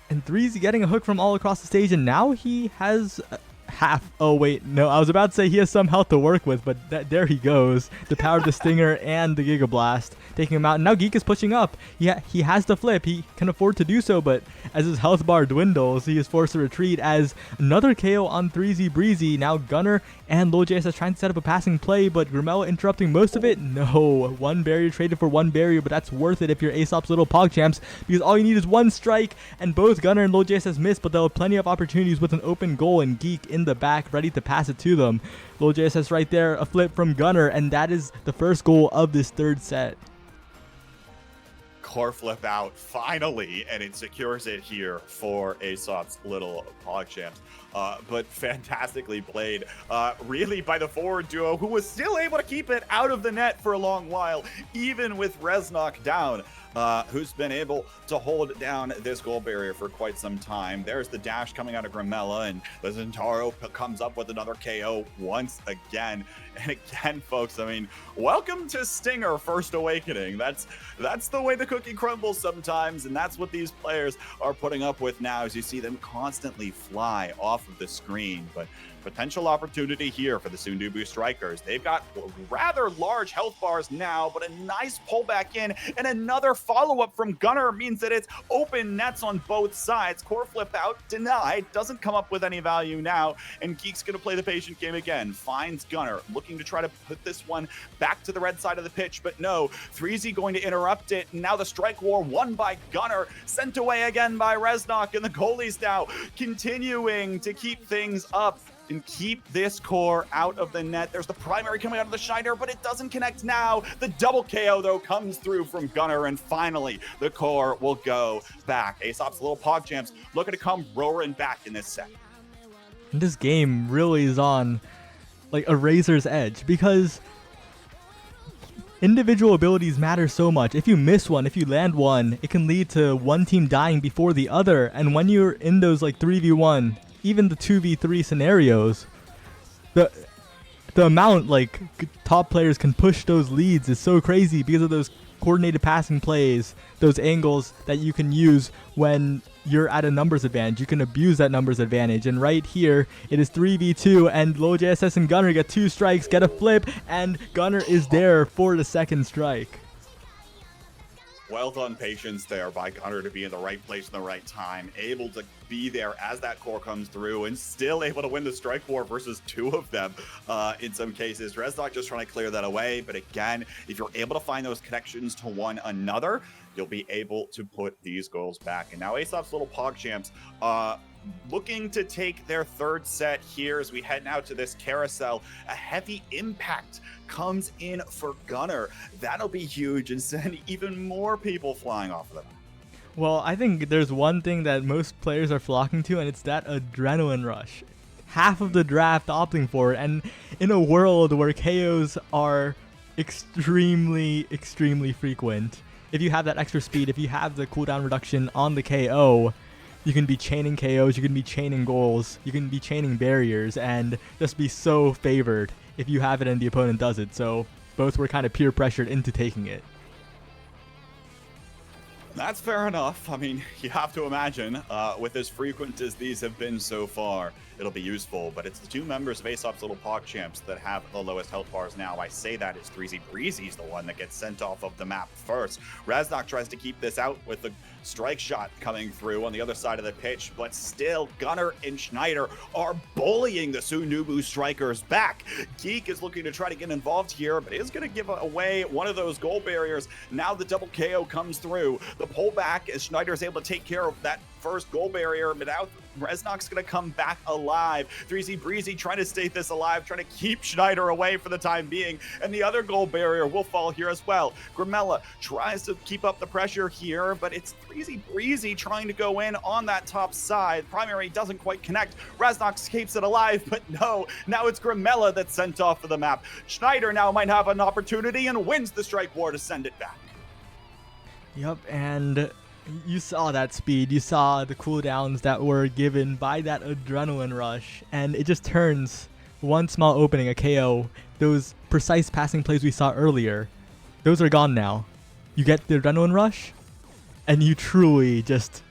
And 3Z getting a hook from all across the stage, and now he has half. Oh, wait, no, I was about to say he has some health to work with, but there he goes. The power of the Stinger and the Giga Blast taking him out. And now Geek is pushing up. He has the flip. He can afford to do so, but as his health bar dwindles, he is forced to retreat as another KO on 3Z Breezy. Now Gunnar and Low JSS trying to set up a passing play, but Grimella interrupting most of it. No, one barrier traded for one barrier, but that's worth it if you're ASOP's little PogChamps because all you need is one strike, and both Gunnar and Low JSS missed, but they'll have plenty of opportunities with an open goal and Geek in the back ready to pass it to them. Low JSS right there, a flip from Gunnar, and that is the first goal of this third set. Core flip out finally, and it secures it here for ASOP's little PogChamps. But fantastically played, really, by the forward duo, who was still able to keep it out of the net for a long while, even with Reznok down, who's been able to hold down this goal barrier for quite some time. There's the dash coming out of Grimella, and the Zentaro comes up with another KO once again. And again, folks, I mean, welcome to Stinger First Awakening. That's the way the cookie crumbles sometimes, and that's what these players are putting up with now as you see them constantly fly off of the screen. But potential opportunity here for the Sundubu Strikers. They've got rather large health bars now, but a nice pullback in, and another follow-up from Gunnar means that it's open nets on both sides. Core flip out, denied, doesn't come up with any value now, and Geek's gonna play the patient game again. Finds Gunnar, looking to try to put this one back to the red side of the pitch, but no, 3Z going to interrupt it. Now the strike war won by Gunnar, sent away again by Reznok, and the goalies now continuing to keep things up and keep this core out of the net. There's the primary coming out of the Shiner, but it doesn't connect now. The double KO, though, comes through from Gunnar, and finally, the core will go back. ASOP's little PogChamps looking to come roaring back in this set. This game really is on like a razor's edge because individual abilities matter so much. If you miss one, if you land one, it can lead to one team dying before the other, and when you're in those like 3v1, even the 2v3 scenarios, the amount like top players can push those leads is so crazy because of those coordinated passing plays, those angles that you can use when you're at a numbers advantage. You can abuse that numbers advantage. And right here, it is 3v2, and LoJSS and Gunner get 2 strikes, get a flip, and Gunner is there for the second strike. Well done patience there by Gunner to be in the right place in the right time, able to be there as that core comes through, and still able to win the strike war versus 2 of them in some cases. Reznok just trying to clear that away, but again, if you're able to find those connections to one another, you'll be able to put these goals back. And now ASOP's little PogChamps looking to take their 3rd set here as we head now to this carousel. A heavy impact comes in for Gunner. That'll be huge and send even more people flying off of them. Well, I think there's one thing that most players are flocking to, and it's that adrenaline rush. Half of the draft opting for it, and in a world where KOs are extremely frequent, if you have that extra speed, if you have the cooldown reduction on the KO, you can be chaining KOs, you can be chaining goals, you can be chaining barriers, and just be so favored if you have it and the opponent does it. So both were kind of peer pressured into taking it. That's fair enough. I mean, you have to imagine, with as frequent as these have been so far, it'll be useful. But it's the 2 members of ASOP's little PogChamps that have the lowest health bars now. I say that as 3Z Breezy's the one that gets sent off of the map first. Reznok tries to keep this out with the strike shot coming through on the other side of the pitch, but still Gunner and Schneider are bullying the DUBU strikers back. Geek is looking to try to get involved here, but is going to give away one of those goal barriers. Now the double KO comes through. The pullback as Schneider is able to take care of that first goal barrier, but now Reznok's going to come back alive. 3Z Breezy trying to stay this alive, trying to keep Schneider away for the time being, and the other goal barrier will fall here as well. Grimella tries to keep up the pressure here, but it's 3Z Breezy trying to go in on that top side. Primary doesn't quite connect. Reznok keeps it alive, but no, now it's Grimella that's sent off of the map. Schneider now might have an opportunity and wins the strike war to send it back. Yep, and you saw that speed, you saw the cooldowns that were given by that adrenaline rush, and it just turns one small opening, a KO. Those precise passing plays we saw earlier, those are gone now. You get the adrenaline rush, and you truly just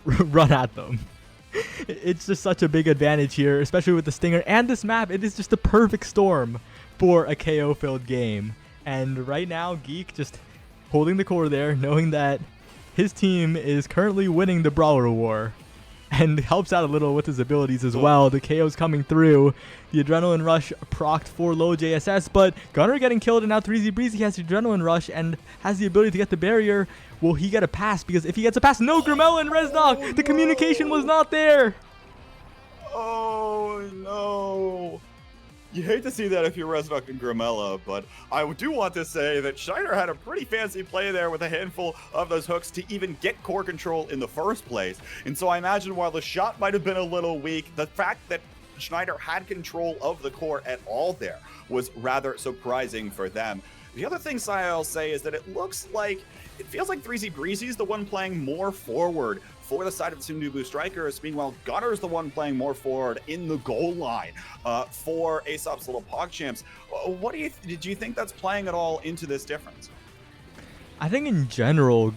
run at them. It's just such a big advantage here, especially with the Stinger and this map. It is just the perfect storm for a KO-filled game. And right now, Geek just holding the core there, knowing that his team is currently winning the Brawler War, and helps out a little with his abilities as well. The KO's coming through. The Adrenaline Rush procced for LoJSS, but Gunner getting killed, and now 3Z Breezy has the Adrenaline Rush and has the ability to get the barrier. Will he get a pass? Because if he gets a pass, no, Grimella and Reznok, the communication was not there. Oh, no. You hate to see that if you're Reznok and Grimella, but I do want to say that Schneider had a pretty fancy play there with a handful of those hooks to even get core control in the first place. And so I imagine while the shot might have been a little weak, the fact that Schneider had control of the core at all there was rather surprising for them. The other thing I'll say is that it feels like 3Z Breezy is the one playing more forward for the side of the DUBU strikers. Meanwhile, Gunner's the one playing more forward in the goal line for ASOP's little PogChamps. What did you think that's playing at all into this difference? I think in general,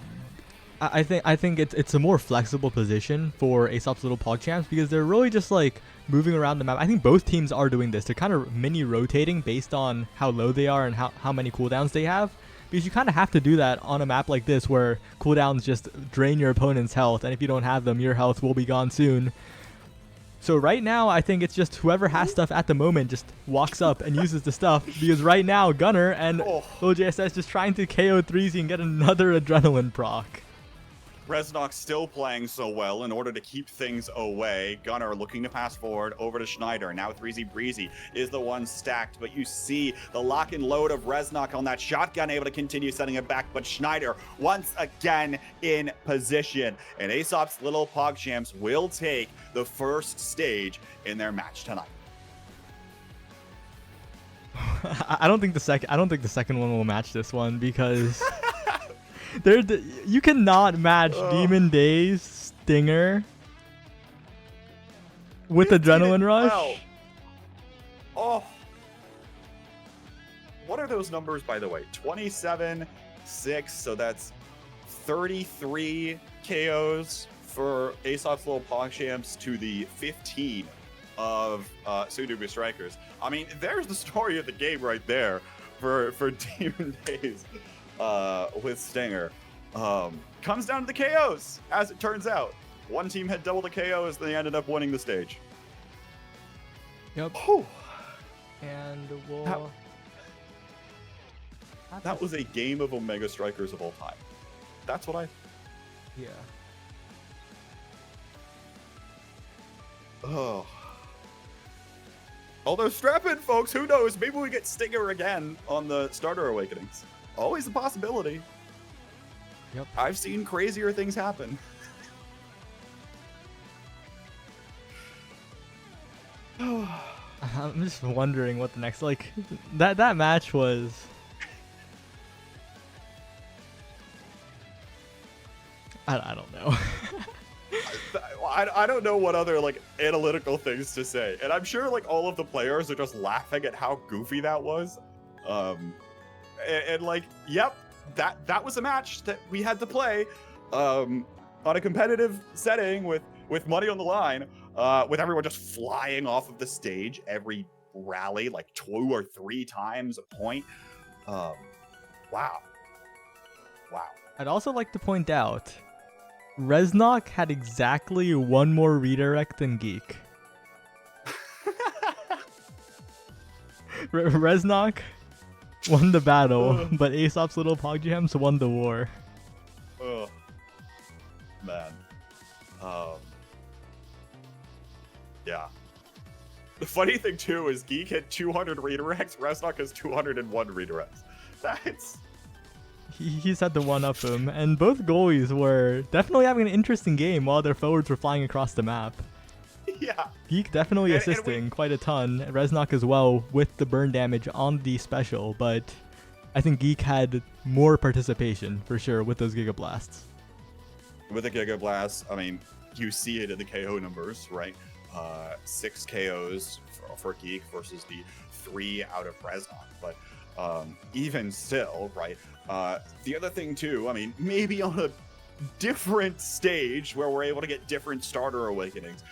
I think it's a more flexible position for ASOP's little PogChamps because they're really just like moving around the map. I think both teams are doing this. They're kind of mini rotating based on how low they are and how many cooldowns they have. Because you kind of have to do that on a map like this where cooldowns just drain your opponent's health, and if you don't have them, your health will be gone soon. So right now, I think it's just whoever has stuff at the moment just walks up and uses the stuff, because right now, Gunner and LoJSS just trying to KO 3Z and get another adrenaline proc. Reznok still playing so well in order to keep things away. Gunner looking to pass forward over to Schneider. Now 3Z Breezy is the one stacked, but you see the lock and load of Reznok on that shotgun, able to continue setting it back, but Schneider once again in position. And ASOP's little PogChamps will take the first stage in their match tonight. I don't think the second one will match this one because you cannot match Demon Days Stinger with Adrenaline Rush. Well. Oh. What are those numbers, by the way? 27, 6, so that's 33 KOs for ASOP's Little PogChamps to the 15 of DUBU Strikers. I mean, there's the story of the game right there for Demon Days with Stinger. Comes down to the KOs, as it turns out. One team had double the KOs, they ended up winning the stage. Yep. Whew. And we'll... That was a game of Omega Strikers of all time. That's what I... Yeah. Oh. Although, strap in, folks. Who knows? Maybe we get Stinger again on the Starter Awakenings. Always a possibility. Yep. I've seen crazier things happen. I'm just wondering what the next... Like, that match was... I don't know. I don't know what other like analytical things to say, and I'm sure like all of the players are just laughing at how goofy that was. And like, yep, that was a match that we had to play on a competitive setting with money on the line, with everyone just flying off of the stage every rally like 2 or 3 times a point. Wow. I'd also like to point out, Reznok had exactly 1 more redirect than Geek. Reznok won the battle, but ASOP's Little PogChamps won the war. Oh, man. Yeah. The funny thing, too, is Geek had 200 redirects, Reznok has 201 redirects. That's... He's had to one-up him, and both goalies were definitely having an interesting game while their forwards were flying across the map. Yeah. Geek definitely assisting quite a ton, Reznok as well with the burn damage on the special, but I think Geek had more participation for sure with those Giga Blasts. With the Giga Blast, I mean, you see it in the KO numbers, right? 6 KOs for Geek versus the 3 out of Reznok, but even still, right? The other thing too, I mean, maybe on a different stage where we're able to get different Starter Awakenings,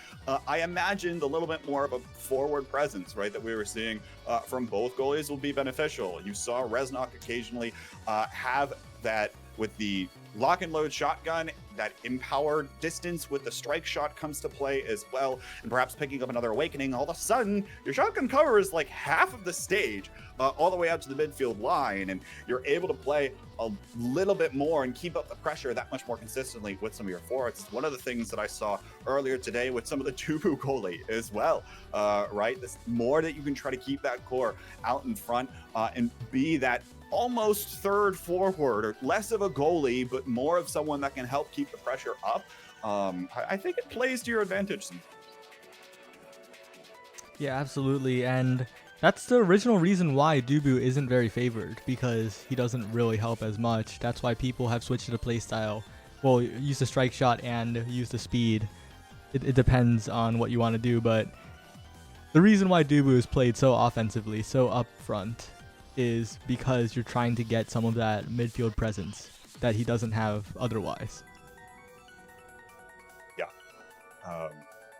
I imagined a little bit more of a forward presence, right, that we were seeing from both goalies will be beneficial. You saw Reznok occasionally have that with the lock and load shotgun, that empowered distance with the strike shot comes to play as well, and perhaps picking up another awakening. All of a sudden, your shotgun covers like half of the stage, all the way out to the midfield line, and you're able to play a little bit more and keep up the pressure that much more consistently with some of your forwards. It's one of the things that I saw earlier today with some of the DUBU goalie as well, right? This more that you can try to keep that core out in front and be that almost third forward, or less of a goalie, but more of someone that can help keep the pressure up. I think it plays to your advantage sometimes. Yeah, absolutely, and that's the original reason why DUBU isn't very favored, because he doesn't really help as much. That's why people have switched to the playstyle. Well, use the strike shot and use the speed. It depends on what you want to do, but the reason why DUBU is played so offensively, so up front, is because you're trying to get some of that midfield presence that he doesn't have otherwise. Yeah.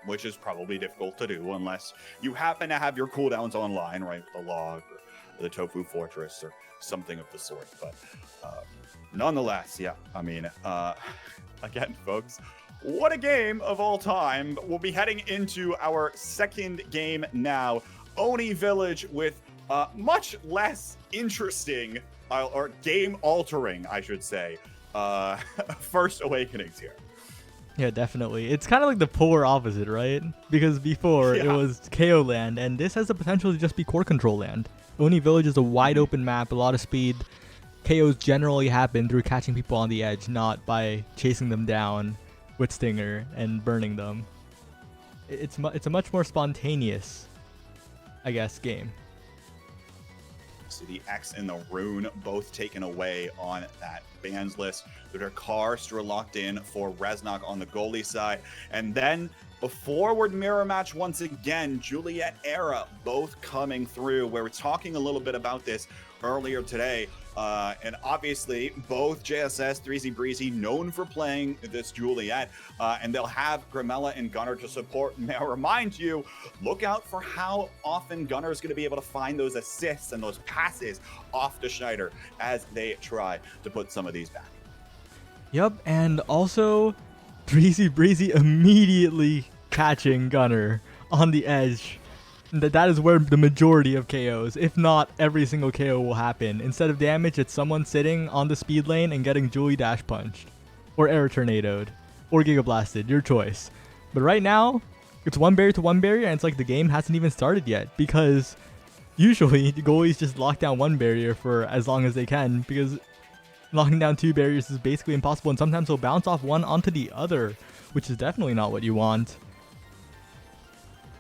Which is probably difficult to do unless you happen to have your cooldowns online, right, with the log or the Tofu Fortress or something of the sort. But nonetheless, yeah, I mean, again, folks, what a game of all time. We'll be heading into our second game now. Oni Village with much less interesting, or game-altering, I should say, first awakenings here. Yeah, definitely. It's kind of like the polar opposite, right? Because before it was KO land, and this has the potential to just be core control land. Oni Village is a wide open map, a lot of speed. KOs generally happen through catching people on the edge, not by chasing them down with Stinger and burning them. It's a much more spontaneous, I guess, game. So the X and the Rune both taken away on that bans list. The Dakar still locked in for Reznok on the goalie side. And then a forward mirror match once again, Juliet Era both coming through, where we're talking a little bit about this earlier today. And obviously, both JSS, 3Z Breezy, known for playing this Juliet, and they'll have Grimella and Gunnar to support. Now, remind you, look out for how often Gunnar is going to be able to find those assists and those passes off to Schneider as they try to put some of these back. Yep, and also 3Z Breezy immediately catching Gunnar on the edge. That is where the majority of KOs, if not every single KO, will happen. Instead of damage, it's someone sitting on the speed lane and getting Julie dash punched, or air tornadoed, or Giga Blasted, your choice. But right now, it's one barrier to one barrier, and it's like the game hasn't even started yet, because usually the goalies just lock down one barrier for as long as they can, because locking down two barriers is basically impossible, and sometimes they'll bounce off one onto the other, which is definitely not what you want.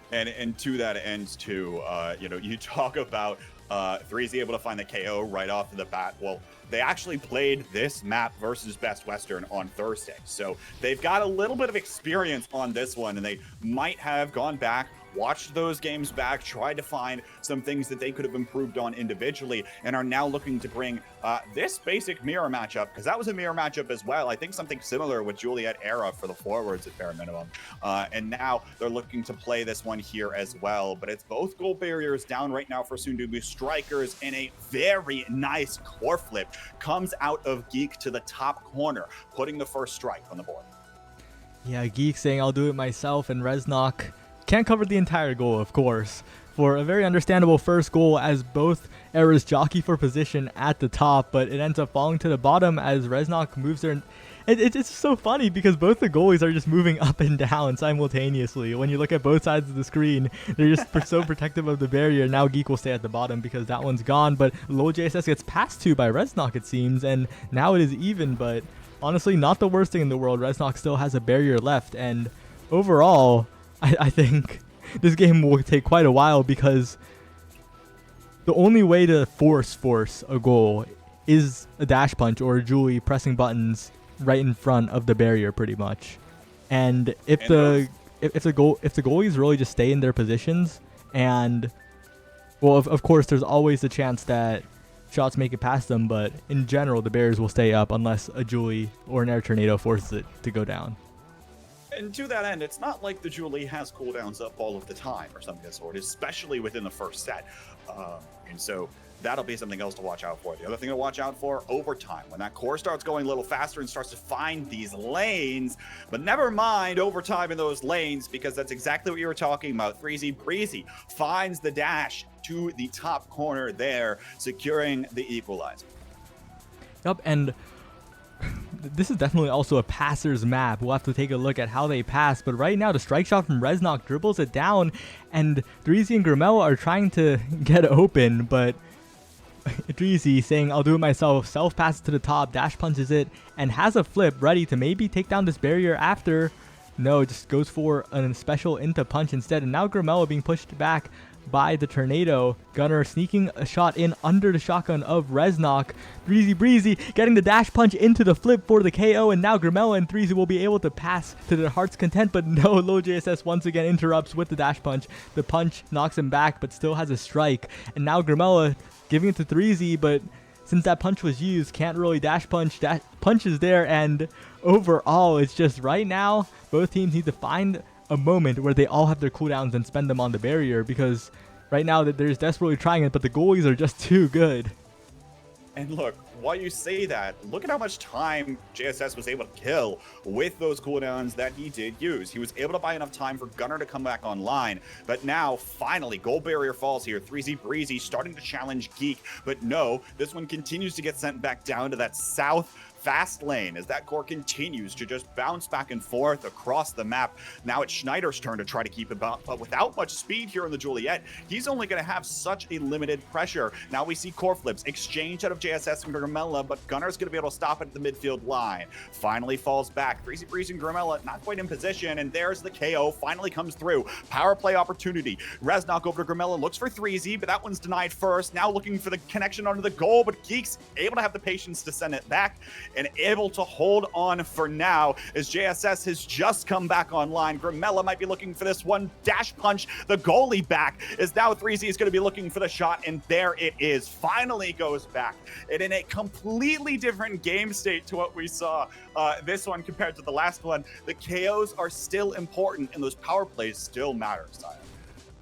And to that end, too, you talk about 3Z able to find the KO right off the bat. Well, they actually played this map versus Best Western on Thursday. So they've got a little bit of experience on this one, and they might have gone back, watched those games back, tried to find some things that they could have improved on individually, and are now looking to bring this basic mirror matchup, because that was a mirror matchup as well. I think something similar with Juliet Era for the forwards at bare minimum. And now they're looking to play this one here as well. But it's both goal barriers down right now for DUBU Strikers, and a very nice core flip comes out of Geek to the top corner, putting the first strike on the board. Yeah, Geek saying I'll do it myself, and Reznok can't cover the entire goal, of course, for a very understandable first goal, as both Eras jockey for position at the top, but it ends up falling to the bottom as Reznok moves there. It's so funny because both the goalies are just moving up and down simultaneously. When you look at both sides of the screen, they're just so protective of the barrier. Now Geek will stay at the bottom because that one's gone, but low JSS gets passed to by Reznok, it seems, and now it is even, but honestly, not the worst thing in the world. Reznok still has a barrier left, and overall, I think this game will take quite a while, because the only way to force a goal is a dash punch or a Julie pressing buttons right in front of the barrier, pretty much. And if the goalies really just stay in their positions, and well, of course, there's always the chance that shots make it past them, but in general, the barriers will stay up unless a Julie or an air tornado forces it to go down. And to that end, it's not like the Julie has cooldowns up all of the time or something of the sort, especially within the first set. And so that'll be something else to watch out for. The other thing to watch out for, overtime. When that core starts going a little faster and starts to find these lanes, but never mind overtime in those lanes, because that's exactly what you were talking about. 3Z Breezy finds the dash to the top corner there, securing the equalizer. Yup, and this is definitely also a passer's map. We'll have to take a look at how they pass, but right now the strike shot from Reznok dribbles it down, and 3Z and Grimella are trying to get open, but 3Z saying I'll do it myself, self passes to the top, dash punches it, and has a flip ready to maybe take down this barrier after. No, just goes for a special into punch instead, and now Grimella being pushed back by the tornado. Gunnar sneaking a shot in under the shotgun of Reznok. 3Z Breezy getting the dash punch into the flip for the KO, and now Grimella and 3Z will be able to pass to their heart's content, but no, low JSS once again interrupts with the dash punch. The punch knocks him back, but still has a strike, and now Grimella giving it to 3Z, but since that punch was used, can't really dash punch. That punch is there, and overall, it's just right now, both teams need to find a moment where they all have their cooldowns and spend them on the barrier, because right now that they're desperately trying it, but the goalies are just too good. And look, while you say that, look at how much time JSS was able to kill with those cooldowns that he did use. He was able to buy enough time for Gunnar to come back online, but now finally goal barrier falls here. 3Z Breezy starting to challenge Geek, but no, this one continues to get sent back down to that south fast lane as that core continues to just bounce back and forth across the map. Now it's Schneider's turn to try to keep it up, but without much speed here in the Juliet, he's only going to have such a limited pressure. Now we see core flips exchange out of JSS and Grimella, but Gunnar's going to be able to stop it at the midfield line. Finally falls back. 3Z Breeze and Grimella not quite in position, and there's the KO. Finally comes through. Power play opportunity. Reznok over to Grimella, looks for 3Z, but that one's denied first. Now looking for the connection onto the goal, but Geek's able to have the patience to send it back. and able to hold on for now as JSS has just come back online. Grimella might be looking for this one. Dash punch the goalie back as now 3Z is going to be looking for the shot, and there it is. Finally goes back. And in a completely different game state to what we saw this one compared to the last one, the KOs are still important and those power plays still matter, Sion.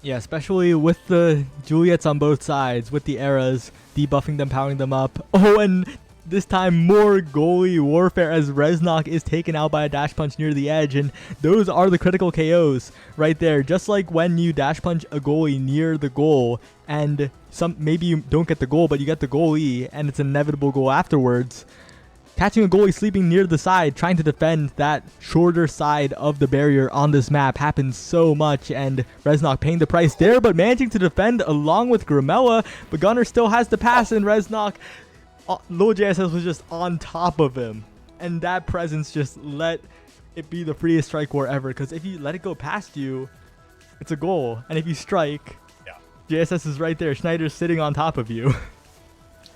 Yeah, especially with the Juliets on both sides, with the eras, debuffing them, powering them up. Oh, and this time more goalie warfare as Reznok is taken out by a dash punch near the edge, and those are the critical KOs right there. Just like when you dash punch a goalie near the goal, and maybe you don't get the goal, but you get the goalie, and it's an inevitable goal afterwards. Catching a goalie sleeping near the side, trying to defend that shorter side of the barrier on this map happens so much, and Reznok paying the price there, but managing to defend along with Grimella. But Gunner still has the pass, and Reznok, Lil JSS was just on top of him. And that presence just let it be the freest strike war ever, because if you let it go past you, it's a goal. And if you strike, JSS is right there. Schneider's sitting on top of you.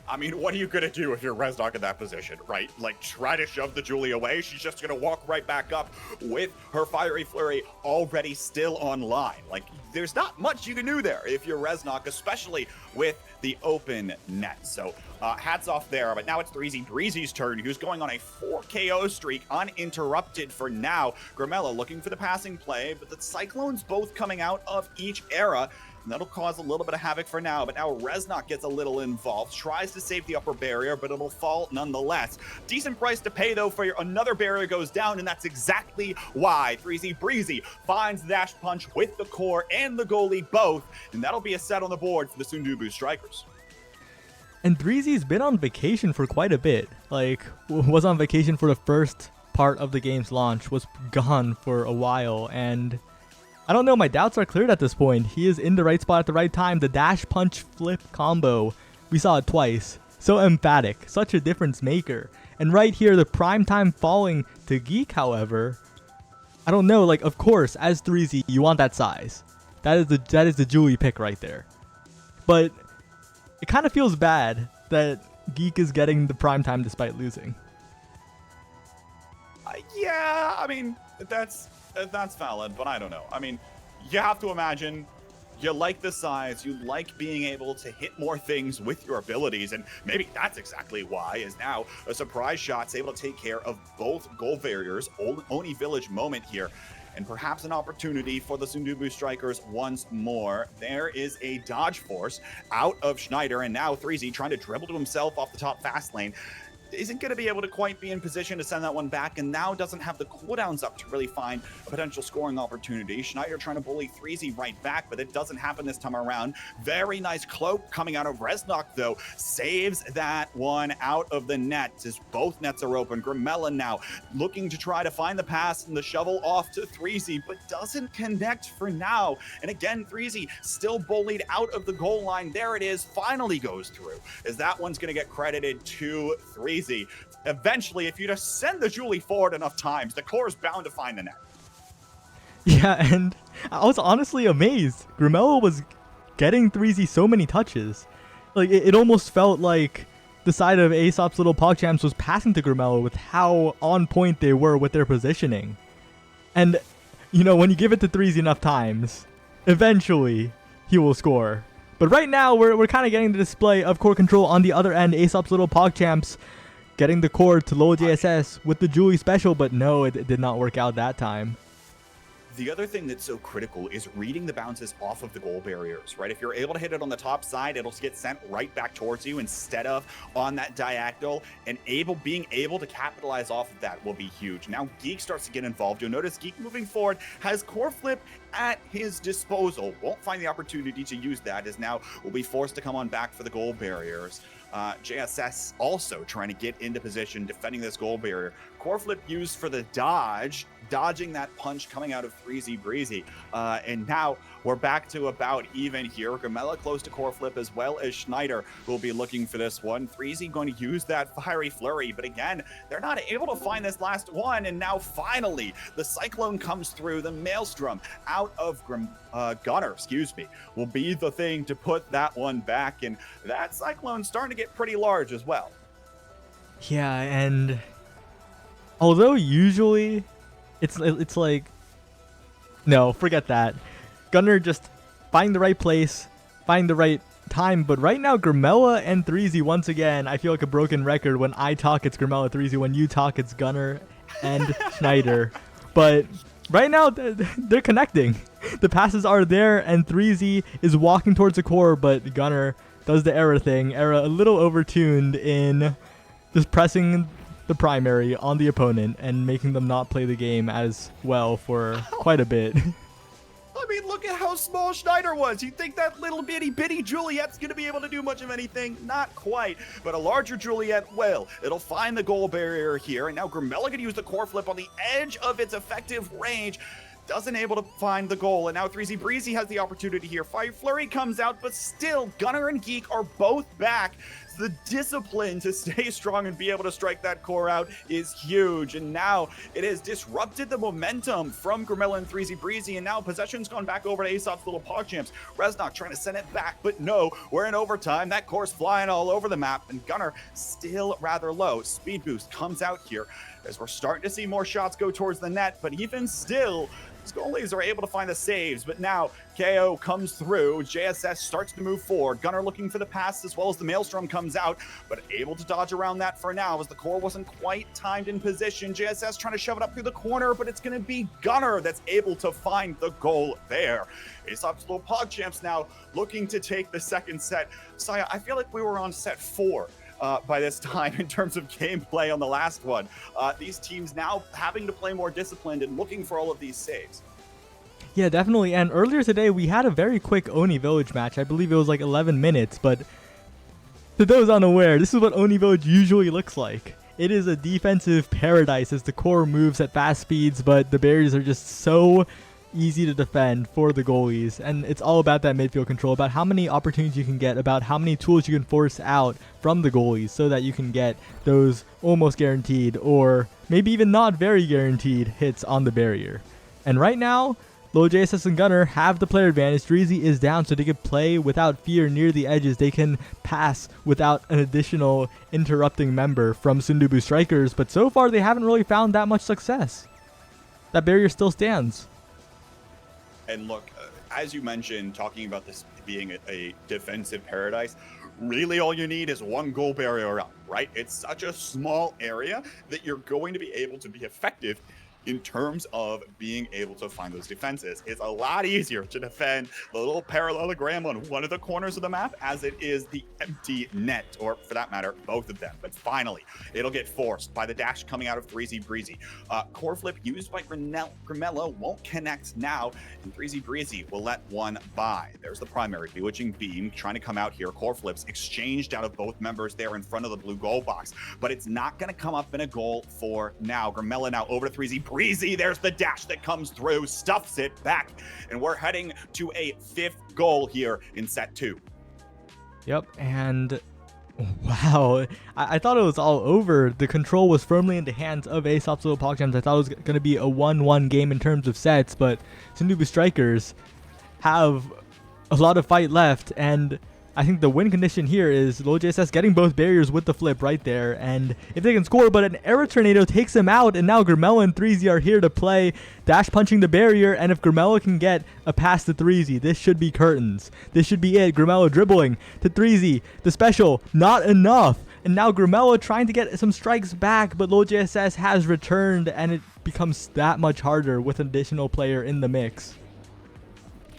I mean, what are you going to do if you're Reznok in that position, right? Like, try to shove the Julie away? She's just going to walk right back up with her Fiery Flurry already still online. Like, there's not much you can do there if you're Reznok, especially with the open net. So, hats off there. But now it's 3Z Breezy's turn, who's going on a 4 KO streak uninterrupted for now. Grimella looking for the passing play, but the Cyclones both coming out of each era. And that'll cause a little bit of havoc for now, but now Reznok gets a little involved, tries to save the upper barrier, but it'll fall nonetheless. Decent price to pay, though, for another barrier goes down, and that's exactly why 3Z Breezy finds the dash punch with the core and the goalie both, and that'll be a set on the board for the DUBU Strikers. And 3Z's been on vacation for quite a bit. Like, was on vacation for the first part of the game's launch, was gone for a while, and I don't know, my doubts are cleared at this point. He is in the right spot at the right time. The dash punch flip combo, we saw it twice. So emphatic, such a difference maker. And right here, the prime time falling to Geek, however, I don't know, like, of course, as 3Z, you want that size. That is the Julie pick right there. But it kind of feels bad that Geek is getting the prime time despite losing. Yeah, I mean, that's valid, but I don't know. I mean, you have to imagine you like the size, you like being able to hit more things with your abilities, and maybe that's exactly why is now a surprise shot's able to take care of both goal barriers. Oni Village moment here, and perhaps an opportunity for the DUBU Strikers once more. There is a dodge force out of Schneider, and now 3Z trying to dribble to himself off the top fast lane. Isn't going to be able to quite be in position to send that one back, and now doesn't have the cooldowns up to really find a potential scoring opportunity. Schneider trying to bully 3Z right back, but it doesn't happen this time around. Very nice cloak coming out of Reznok, though. Saves that one out of the net as both nets are open. Grimella now looking to try to find the pass and the shovel off to 3Z, but doesn't connect for now. And again, 3Z still bullied out of the goal line. There it is, finally goes through, as that one's going to get credited to 3Z. Eventually, if you just send the Julie forward enough times, the core is bound to find the net. Yeah, and I was honestly amazed. Grimella was getting 3Z so many touches. Like, it almost felt like the side of ASOP's little PogChamps was passing to Grimella with how on point they were with their positioning. And, you know, when you give it to 3Z enough times, eventually he will score. But right now, we're kind of getting the display of core control on the other end. ASOP's little PogChamps getting the core to low JSS with the Julie special, but no, it did not work out that time. The other thing that's so critical is reading the bounces off of the goal barriers, right? If you're able to hit it on the top side, it'll get sent right back towards you instead of on that diagonal, and being able to capitalize off of that will be huge. Now Geek starts to get involved. You'll notice Geek moving forward has core flip at his disposal. Won't find the opportunity to use that, as now will be forced to come on back for the goal barriers. JSS also trying to get into position, defending this goal barrier. Core flip used for the dodge, dodging that punch coming out of 3Z Breezy. And now we're back to about even here. Grimella close to core flip, as well as Schneider will be looking for this one. 3Z going to use that Fiery Flurry, but again, they're not able to find this last one. And now finally, the Cyclone comes through. The Maelstrom out of Gunner, will be the thing to put that one back. And that Cyclone starting to get pretty large as well. Yeah, and although usually it's like, no, forget that. Gunnar just find the right place, find the right time. But right now, Grimella and 3Z, once again, I feel like a broken record. When I talk, it's Grimella 3Z. When you talk, it's Gunnar and Schneider. But right now, they're connecting. The passes are there, and 3Z is walking towards the core, but Gunnar does the error thing. Error a little overtuned in just pressing the primary on the opponent and making them not play the game as well for quite a bit. I mean, look at how small Schneider was. You think that little bitty Juliet's going to be able to do much of anything? Not quite. But a larger Juliet will. It'll find the goal barrier here. And now Grimella going to use the core flip on the edge of its effective range. Doesn't able to find the goal. And now 3Z Breezy has the opportunity here. Fire Flurry comes out, but still, Gunnar and Geek are both back. The discipline to stay strong and be able to strike that core out is huge. And now it has disrupted the momentum from Grimella and 3Z Breezy. And now possession's gone back over to ASOP's little PogChamps. Reznok trying to send it back, but no, we're in overtime. That core's flying all over the map. And Gunnar still rather low. Speed boost comes out here as we're starting to see more shots go towards the net. But even still, goalies are able to find the saves, but now KO comes through. JSS starts to move forward. Gunnar looking for the pass as well as the Maelstrom comes out, but able to dodge around that for now as the core wasn't quite timed in position. JSS trying to shove it up through the corner, but it's going to be Gunnar that's able to find the goal there. ASOP's little PogChamps now looking to take the second set. Saya, I feel like we were on set 4. By this time in terms of gameplay on the last one. These teams now having to play more disciplined and looking for all of these saves. Yeah, definitely. And earlier today, we had a very quick Oni Village match. I believe it was like 11 minutes, but to those unaware, this is what Oni Village usually looks like. It is a defensive paradise as the core moves at fast speeds, but the barriers are just so easy to defend for the goalies, and it's all about that midfield control, about how many opportunities you can get, about how many tools you can force out from the goalies so that you can get those almost guaranteed or maybe even not very guaranteed hits on the barrier. And right now, Low JSS and Gunnar have the player advantage. Dreezy is down, so they can play without fear near the edges. They can pass without an additional interrupting member from DUBU Strikers, but so far they haven't really found that much success. That barrier still stands. And look, as you mentioned, talking about this being a defensive paradise, really all you need is one goal barrier up, right? It's such a small area that you're going to be able to be effective in terms of being able to find those defenses. It's a lot easier to defend the little parallelogram on one of the corners of the map as it is the empty net, or for that matter, both of them. But finally, it'll get forced by the dash coming out of 3Z Breezy. Core flip used by Grimella won't connect now, and 3Z Breezy will let one by. There's the primary, Bewitching Beam trying to come out here. Core flips exchanged out of both members there in front of the blue goal box, but it's not going to come up in a goal for now. Grimella now over to 3Z Breezy. There's the dash that comes through, stuffs it back, and we're heading to a 5th goal here in set 2. Yep, and wow, I thought it was all over. The control was firmly in the hands of ASOP's little PogChamps. I thought it was going to be a 1-1 game in terms of sets, but DUBU Strikers have a lot of fight left, and I think the win condition here is Low JSS getting both barriers with the flip right there, and if they can score, but an error tornado takes him out, and now Grimella and 3Z are here to play, dash punching the barrier, and if Grimella can get a pass to 3Z, this should be curtains. This should be it. Grimella dribbling to 3Z, the special, not enough, and now Grimella trying to get some strikes back, but Low JSS has returned, and it becomes that much harder with an additional player in the mix.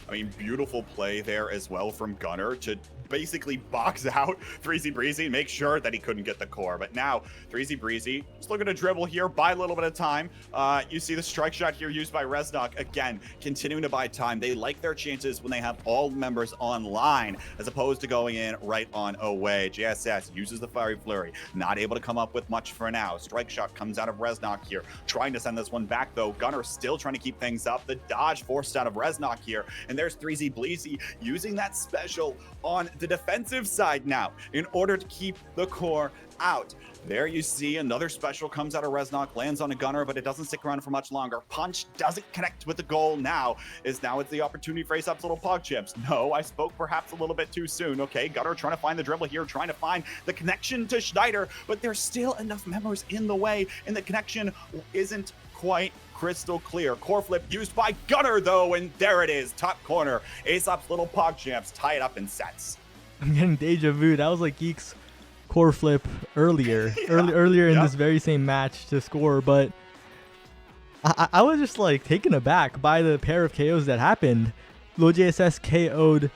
I mean, beautiful play there as well from Gunnar to basically box out 3Z Breezy and make sure that he couldn't get the core. But now 3Z Breezy just looking to dribble here, buy a little bit of time. You see the strike shot here used by Reznok, again continuing to buy time. They like their chances when they have all members online as opposed to going in right on away. JSS uses the Fiery Flurry, not able to come up with much for now. Strike shot comes out of Reznok here, trying to send this one back though. Gunnar still trying to keep things up. The dodge forced out of Reznok here, and there's 3Z Breezy using that special on the defensive side now in order to keep the core out. There you see another special comes out of Reznok, lands on a gunner, but it doesn't stick around for much longer. Punch doesn't connect with the goal now. It's the opportunity for ASOP's little pog chips. No, I spoke perhaps a little bit too soon. Okay, Gunner trying to find the dribble here, trying to find the connection to Schneider, but there's still enough members in the way, and the connection isn't quite crystal clear. Core flip used by Gunner though, and there it is, top corner. ASOP's little pog champs tie it up in sets. I'm getting deja vu. That was like Geek's core flip earlier, earlier in this very same match to score, but I was just like taken aback by the pair of KOs that happened. Lil JSS KO'd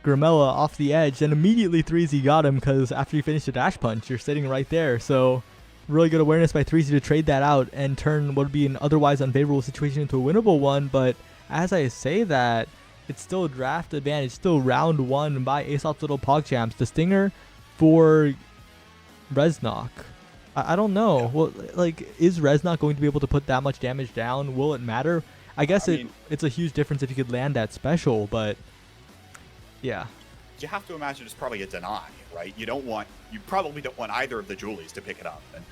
Grimella off the edge, and immediately 3Z got him because after you finish the dash punch, you're sitting right there. So really good awareness by 3Z to trade that out and turn what would be an otherwise unfavorable situation into a winnable one. But as I say that, it's still a draft advantage, still round one by ASOP's little PogChamps. The stinger for Reznok. I don't know. Well, like, is Reznok going to be able to put that much damage down? Will it matter? I guess it's a huge difference if you could land that special, but yeah. You have to imagine it's probably a deny, right? You probably don't want either of the Julies to pick it up. And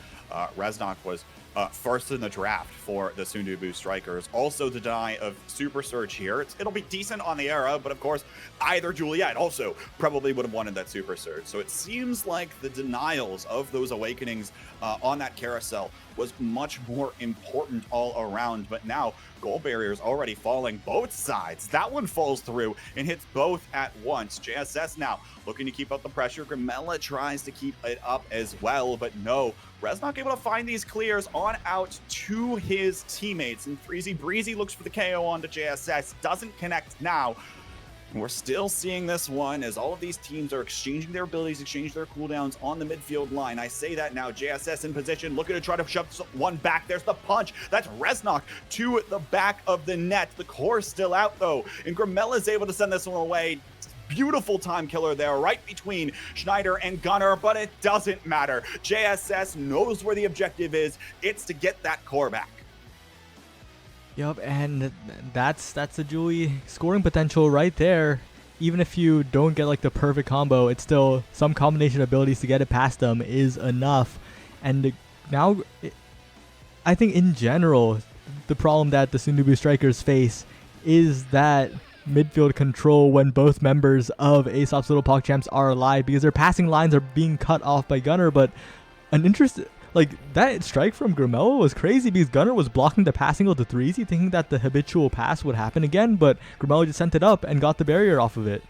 Reznok was first in the draft for the DUBU Strikers. Also the deny of Super Surge here. It'll be decent on the era, but of course, either Juliet also probably would have wanted that Super Surge. So it seems like the denials of those awakenings on that carousel was much more important all around. But now, goal barriers already falling both sides. That one falls through and hits both at once. JSS now looking to keep up the pressure. Grimella tries to keep it up as well, but no. Reznok able to find these clears on out to his teammates. And 3Z Breezy looks for the KO onto JSS. Doesn't connect now. And we're still seeing this one as all of these teams are exchanging their abilities, exchange their cooldowns on the midfield line. I say that now. JSS in position, looking to try to shove one back. There's the punch. That's Reznok to the back of the net. The core's still out though. And Grimella is able to send this one away. Beautiful time killer there, right between Schneider and Gunner, but it doesn't matter. JSS knows where the objective is. It's to get that core back. Yup, and that's the Julie scoring potential right there. Even if you don't get like the perfect combo, it's still some combination of abilities to get it past them is enough. And now, I think in general, the problem that the DUBU Strikers face is that midfield control when both members of ASOP's little PogChamps are alive, because their passing lines are being cut off by Gunner. But an interest, like that strike from Grimella was crazy because Gunner was blocking the passing of the 3Z, thinking that the habitual pass would happen again, but Grimella just sent it up and got the barrier off of it.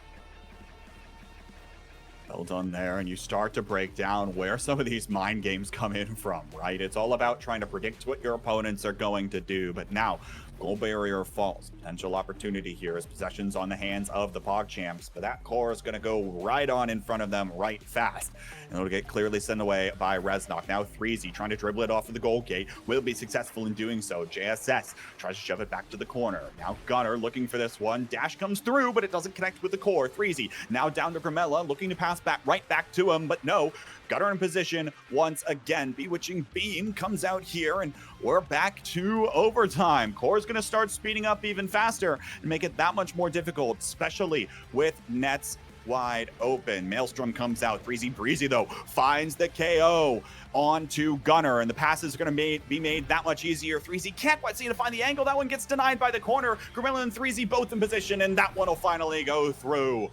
Well done there, and you start to break down where some of these mind games come in from, right? It's all about trying to predict what your opponents are going to do, but now goal barrier falls. Potential opportunity here as possessions on the hands of the PogChamps, but that core is going to go right on in front of them right fast, and it'll get clearly sent away by Reznok. Now 3Z trying to dribble it off of the goal gate, will be successful in doing so. JSS tries to shove it back to the corner. Now Gunner looking for this one. Dash comes through, but it doesn't connect with the core. 3Z now down to Grimella, looking to pass back right back to him, but no. Gunner in position once again. Bewitching Beam comes out here, and we're back to overtime. Core's going to start speeding up even faster and make it that much more difficult, especially with nets wide open. Maelstrom comes out. 3Z Breezy, though, finds the KO onto Gunner, and the pass is going to be made that much easier. 3Z can't quite seem to find the angle. That one gets denied by the corner. Grimella and 3Z both in position, and that one will finally go through.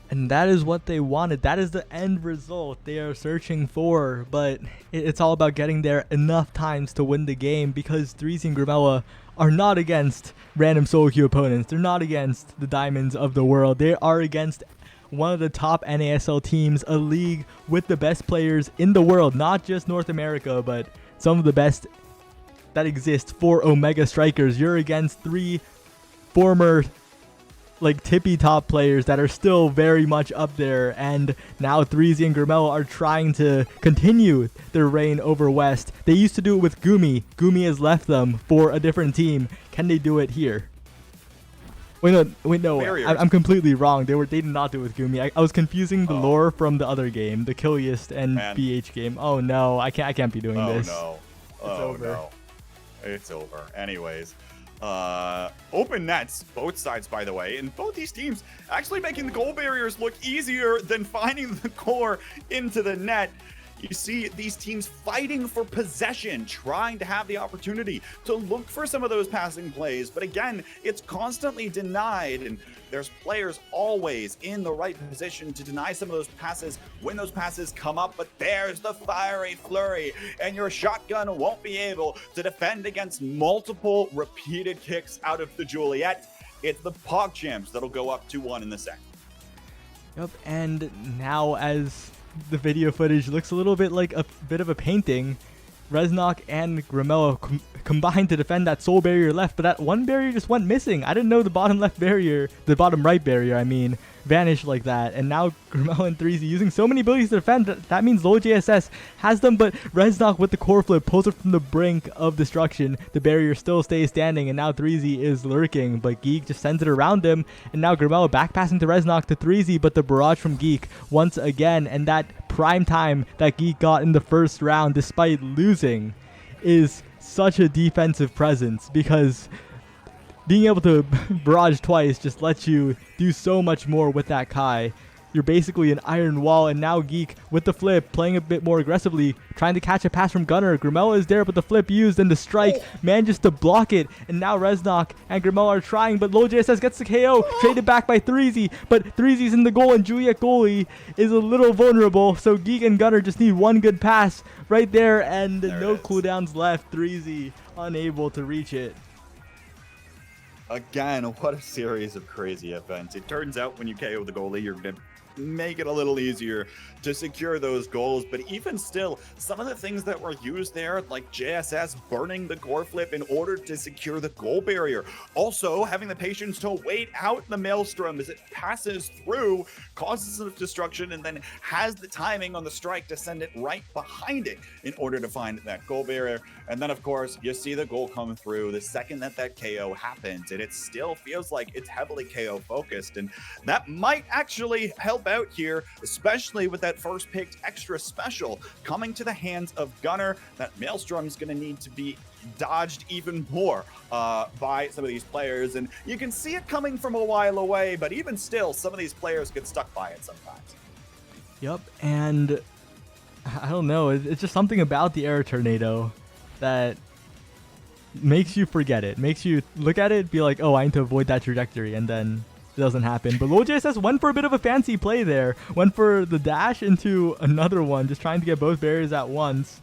And that is what they wanted. That is the end result they are searching for. But it's all about getting there enough times to win the game, because 3Z and Grimella are not against random solo queue opponents. They're not against the diamonds of the world. They are against one of the top NASL teams, a league with the best players in the world, not just North America, but some of the best that exist for Omega Strikers. You're against three former tippy top players that are still very much up there, and now 3Z and Grimella are trying to continue their reign over West. They used to do it with Gumi. Gumi has left them for a different team. Can they do it here? Wait, no. I'm completely wrong. They did not do it with Gumi. I was confusing the lore from the other game, the Killiest and BH game. Oh no, I can't be doing this. No. It's over. No. It's over. Anyways, open nets, both sides, by the way, and both these teams actually making the goal barriers look easier than finding the core into the net. You see these teams fighting for possession, trying to have the opportunity to look for some of those passing plays. But again, it's constantly denied, and there's players always in the right position to deny some of those passes when those passes come up. But there's the fiery flurry, and your shotgun won't be able to defend against multiple repeated kicks out of the Juliet. It's the PogChamps that'll go up 2-1 in the second. Yep, and now as the video footage looks a little bit like a bit of a painting, Reznok and Grimella combined to defend that soul barrier left, but that one barrier just went missing. I didn't know the bottom left barrier, the bottom right barrier, I mean, vanished like that. And now Grimella and 3Z using so many abilities to defend, that means low JSS has them, but Reznok with the core flip pulls it from the brink of destruction. The barrier still stays standing, and now 3Z is lurking, but Geek just sends it around him, and now Grimella back passing to Reznok to 3Z, but the barrage from Geek once again, and that prime time that Geek got in the first round despite losing is such a defensive presence, because being able to barrage twice just lets you do so much more with that Kai. You're basically an iron wall, and now Geek with the flip playing a bit more aggressively, trying to catch a pass from Gunner. Grimella is there, but the flip used, and the strike manages to block it, and now Reznok and Grimella are trying, but low JSS gets the KO, traded back by 3Z, but 3Z's in the goal, and Juliet goalie is a little vulnerable, so Geek and Gunner just need one good pass right there, and no cooldowns left. 3Z unable to reach it. Again, what a series of crazy events. It turns out when you KO the goalie, you're going to make it a little easier to secure those goals, but even still, some of the things that were used there, like JSS burning the core flip in order to secure the goal barrier, also having the patience to wait out the maelstrom as it passes through, causes some destruction, and then has the timing on the strike to send it right behind it in order to find that goal barrier. And then of course you see the goal come through the second that KO happens, and it still feels like it's heavily KO focused, and that might actually help out here, especially with that first picked extra special coming to the hands of Gunner. That maelstrom is going to need to be dodged even more by some of these players, and you can see it coming from a while away, but even still, some of these players get stuck by it sometimes. Yep, and I don't know, it's just something about the air tornado that makes you forget it, makes you look at it, be like, oh, I need to avoid that trajectory, and then it doesn't happen. But low JSS went for a bit of a fancy play there, went for the dash into another one, just trying to get both barriers at once.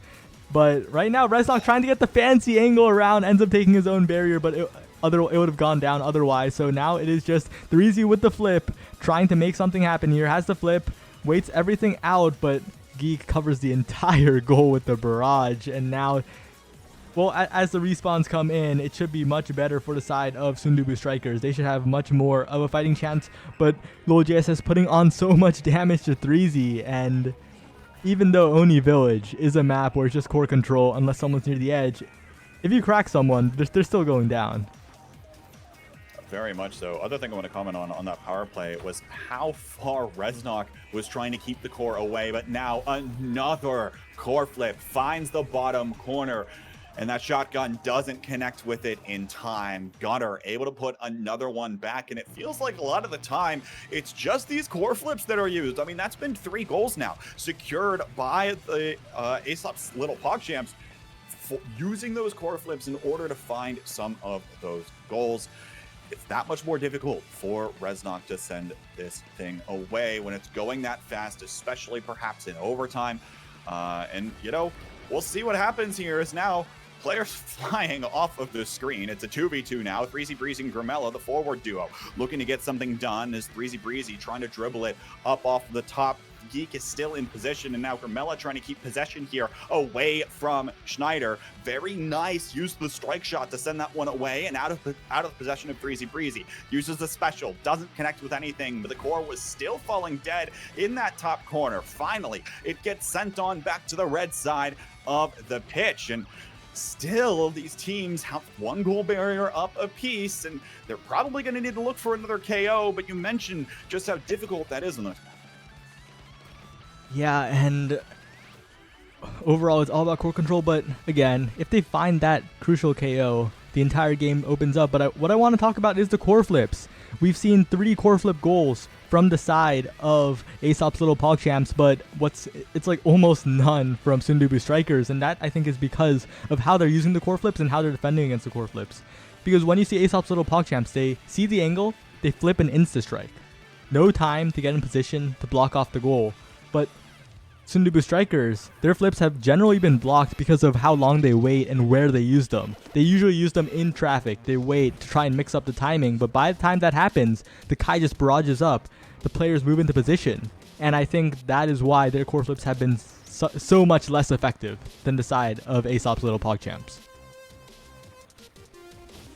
But right now, Reznok trying to get the fancy angle around, ends up taking his own barrier, but it would have gone down otherwise. So now it is just 3Z with the flip, trying to make something happen here, has the flip, waits everything out, but Geek covers the entire goal with the barrage, and now, well, as the respawns come in, it should be much better for the side of Sundubu Strikers. They should have much more of a fighting chance, but Lol JSS putting on so much damage to 3Z, and even though Oni Village is a map where it's just core control unless someone's near the edge, if you crack someone, they're still going down. Very much so. Other thing I want to comment on that power play was how far Reznok was trying to keep the core away, but now another core flip finds the bottom corner, and that shotgun doesn't connect with it in time. Gunner able to put another one back, and it feels like a lot of the time it's just these core flips that are used. I mean, that's been 3 goals now secured by the ASOP's little PogChamps, using those core flips in order to find some of those goals. It's that much more difficult for Reznok to send this thing away when it's going that fast, especially perhaps in overtime. And, you know, we'll see what happens here as now players flying off of the screen. It's a 2v2 now. 3Z Breezy and Grimella, the forward duo, looking to get something done as 3Z Breezy trying to dribble it up off the top. Geek is still in position, and now Grimella trying to keep possession here away from Schneider. Very nice. Used the strike shot to send that one away and out of possession of 3Z Breezy. Uses the special. Doesn't connect with anything, but the core was still falling dead in that top corner. Finally, it gets sent on back to the red side of the pitch, and still these teams have 1 goal barrier up a piece, and they're probably going to need to look for another KO, but you mentioned just how difficult that is on those. Yeah, and overall it's all about core control, but again, if they find that crucial KO, the entire game opens up. But what I want to talk about is the core flips. We've seen 3 core flip goals from the side of ASOP's little PogChamps, but it's like almost none from Sundubu Strikers, and that I think is because of how they're using the core flips and how they're defending against the core flips. Because when you see ASOP's little PogChamps, they see the angle, they flip an insta-strike. No time to get in position to block off the goal. But Sundubu Strikers, their flips have generally been blocked because of how long they wait and where they use them. They usually use them in traffic. They wait to try and mix up the timing, but by the time that happens, the Kai just barrages up. The players move into position. And I think that is why their core flips have been so much less effective than the side of ASOP's little PogChamps.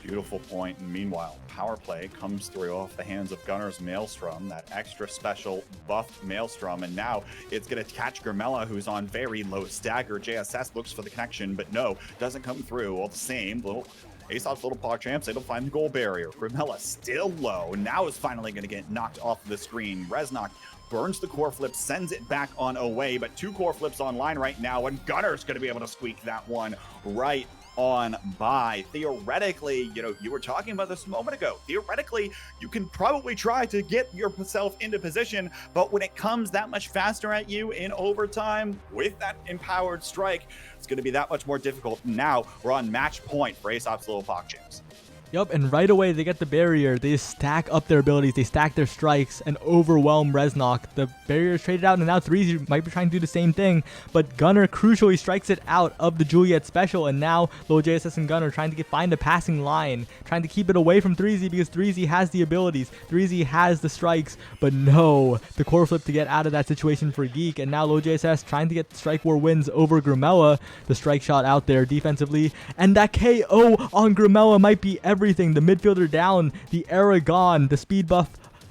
Beautiful point. And meanwhile, power play comes through off the hands of Gunner's Maelstrom, that extra special buffed Maelstrom, and now it's going to catch Grimella, who's on very low stagger. JSS looks for the connection, but no, doesn't come through. All the same, ASOP's little PogChamps, they don't find the goal barrier. Grimella still low, now is finally going to get knocked off the screen. Reznok burns the core flip, sends it back on away, but 2 core flips online right now, and Gunner's going to be able to squeak that one right on by. Theoretically, you were talking about this a moment ago. Theoretically, you can probably try to get yourself into position, but when it comes that much faster at you in overtime with that empowered strike, it's going to be that much more difficult. Now we're on match point for ASOP's little PogChamps. Yup, and right away they get the barrier. They stack up their abilities, they stack their strikes, and overwhelm Reznok. The barrier is traded out, and now 3Z might be trying to do the same thing, but Gunner crucially strikes it out of the Juliet special, and now Lil JSS and Gunner trying to find a passing line, trying to keep it away from 3Z because 3Z has the abilities, 3Z has the strikes, but no, the core flip to get out of that situation for Geek, and now Lil JSS trying to get strike war wins over Grimella. The strike shot out there defensively, and that KO on Grimella might be everything. The midfielder down, the era gone, the speed buff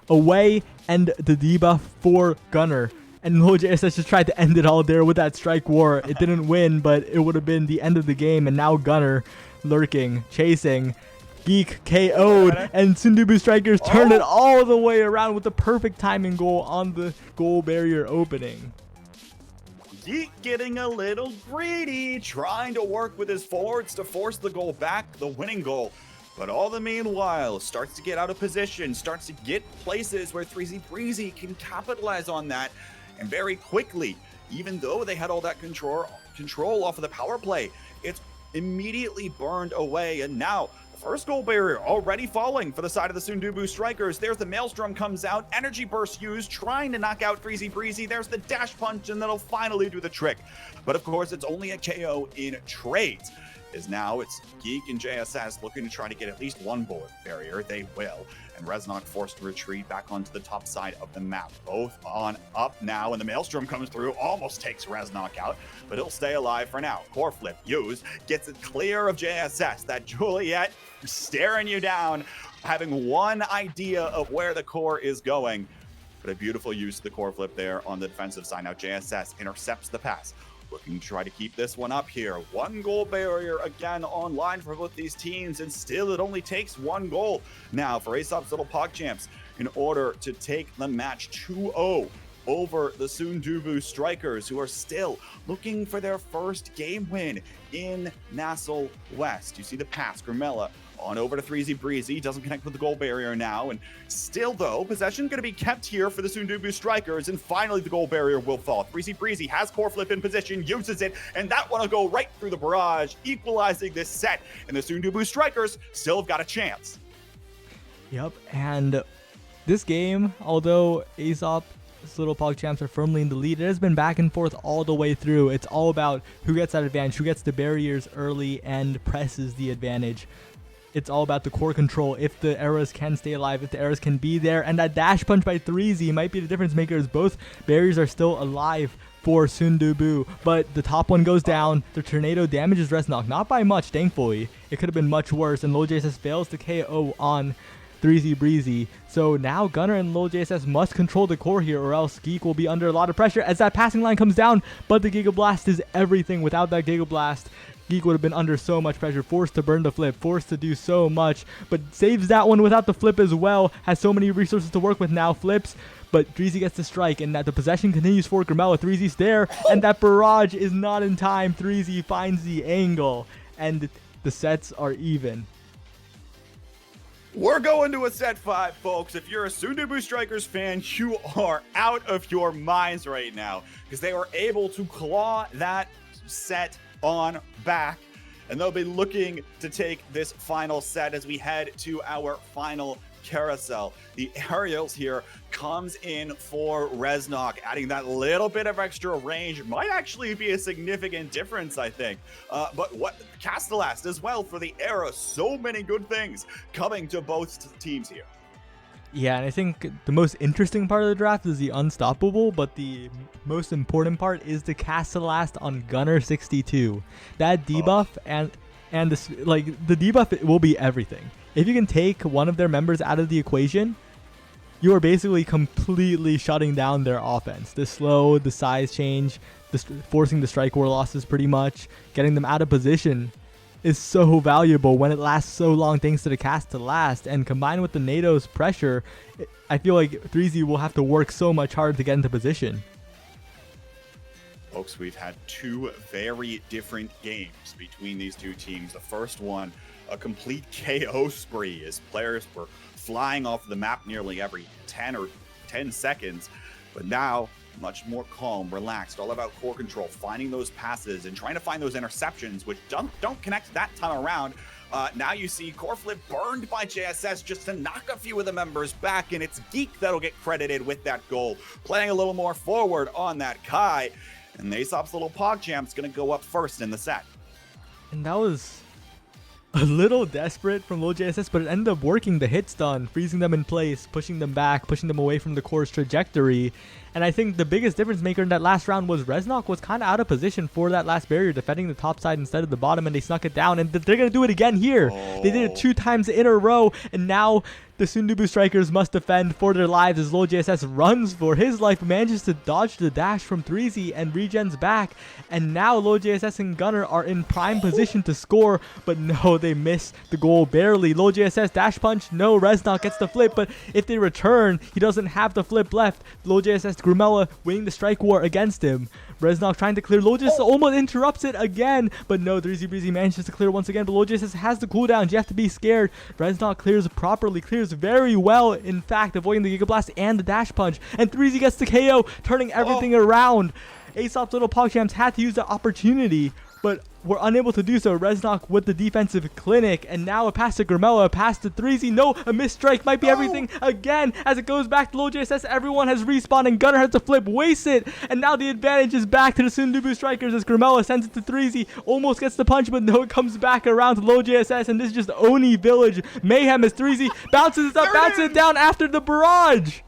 away, and the debuff for Gunner. And Lil JSS just tried to end it all there with that strike war. It didn't win, but it would have been the end of the game. And now Gunner lurking, chasing. Geek KO'd, and Sundubu Strikers turned it all the way around with the perfect timing goal on the goal barrier opening. Geek getting a little greedy, trying to work with his forwards to force the goal back, the winning goal. But all the meanwhile, starts to get out of position, starts to get places where 3Z Breezy can capitalize on that. And very quickly, even though they had all that control off of the power play, it's immediately burned away. And now, the first goal barrier already falling for the side of the Sundubu Strikers. There's the Maelstrom comes out, energy burst used, trying to knock out 3Z Breezy. There's the dash punch, and that'll finally do the trick. But of course, it's only a KO in trades. Is now it's Geek and JSS looking to try to get at least one bullet barrier. They will. And Reznok forced to retreat back onto the top side of the map. Both on up now, and the Maelstrom comes through, almost takes Reznok out, but he'll stay alive for now. Core flip used, gets it clear of JSS. That Juliet staring you down, having one idea of where the core is going. But a beautiful use of the core flip there on the defensive side. Now JSS intercepts the pass. Looking to try to keep this one up here. One goal barrier again online for both these teams, and still it only takes 1 goal now for ASOP's little PogChamps in order to take the match 2-0 over the Sundubu Strikers, who are still looking for their first game win in NASL West. You see the pass, Grimella on over to 3Z Breezy, doesn't connect with the goal barrier now, and still though, possession going to be kept here for the Sundubu Strikers, and finally the goal barrier will fall. 3Z Breezy has core flip in position, uses it, and that one will go right through the barrage, equalizing this set, and the Sundubu Strikers still have got a chance. Yep, and this game, although ASOP's little PogChamps are firmly in the lead, it has been back and forth all the way through. It's all about who gets that advantage, who gets the barriers early and presses the advantage. It's all about the core control, if the Eras can stay alive, if the Eras can be there, and that dash punch by 3Z might be the difference maker, as both barriers are still alive for Sundubu, but the top one goes down. The tornado damages Reznok, not by much, thankfully. It could have been much worse, and Lil JSS fails to KO on 3Z Breezy. So now Gunner and Lil JSS must control the core here, or else Geek will be under a lot of pressure as that passing line comes down, but the Giga Blast is everything. Without that Giga Blast, Geek would have been under so much pressure, forced to burn the flip, forced to do so much, but saves that one without the flip as well, has so many resources to work with now, flips, but 3Z gets the strike, and that the possession continues for Grimella. 3Z's there, and that barrage is not in time. 3Z finds the angle, and the sets are even. We're going to a set 5, folks. If you're a DUBU Strikers fan, you are out of your minds right now because they were able to claw that set on back, and they'll be looking to take this final set as we head to our final carousel. The aerials here comes in for Reznok, adding that little bit of extra range. Might actually be a significant difference, I think. But what Castellast as well for the era. So many good things coming to both teams here. Yeah, and I think the most interesting part of the draft is the Unstoppable, but the most important part is the Castellast on Gunner 62. That debuff and this, like, the debuff will be everything. If you can take one of their members out of the equation, you are basically completely shutting down their offense. The slow, the size change, forcing the strike war losses pretty much, getting them out of position is so valuable when it lasts so long thanks to the Castellast. And combined with the NATO's pressure, I feel like 3Z will have to work so much harder to get into position. Folks, we've had 2 very different games between these 2 teams. The first one, a complete KO spree as players were flying off the map nearly every 10 seconds. But now, much more calm, relaxed, all about core control, finding those passes and trying to find those interceptions, which don't connect that time around. Now you see core flip burned by JSS just to knock a few of the members back, and it's Geek that'll get credited with that goal. Playing a little more forward on that Kai, and ASOP's little PogChamp's gonna go up first in the set. And that was a little desperate from low JSS, but it ended up working. The hit stun, freezing them in place, pushing them back, pushing them away from the core's trajectory. And I think the biggest difference maker in that last round was Reznok was kind of out of position for that last barrier, defending the top side instead of the bottom, and they snuck it down. And they're going to do it again here. They did it 2 times in a row, and now the DUBU Strikers must defend for their lives as low JSS runs for his life, manages to dodge the dash from 3Z and regens back. And now low JSS and Gunner are in prime position to score, but no, they miss the goal barely. Low JSS dash punch, no, Reznok gets the flip, but if they return, he doesn't have the flip left. Low JSS Grumella winning the strike war against him. Reznok trying to clear. Low JSS almost interrupts it again, but no, 3Z Breezy manages to clear once again, but Low JSS has the cooldowns. You have to be scared. Reznok clears properly, clears very well, in fact, avoiding the Giga Blast and the dash punch, and 3Z gets the KO, turning everything around. ASOP's little PogChamps had to use the opportunity, but were unable to do so. Reznok with the defensive clinic, and now a pass to Grumella, a pass to 3Z. No, a missed strike might be everything again as it goes back to low JSS. Everyone has respawned, and Gunner has to flip, waste it, and now the advantage is back to the DUBU Strikers as Grumella sends it to 3Z, almost gets the punch, but no, it comes back around to low JSS, and this is just Oni Village mayhem as 3Z bounces it up, bounces it down after the barrage.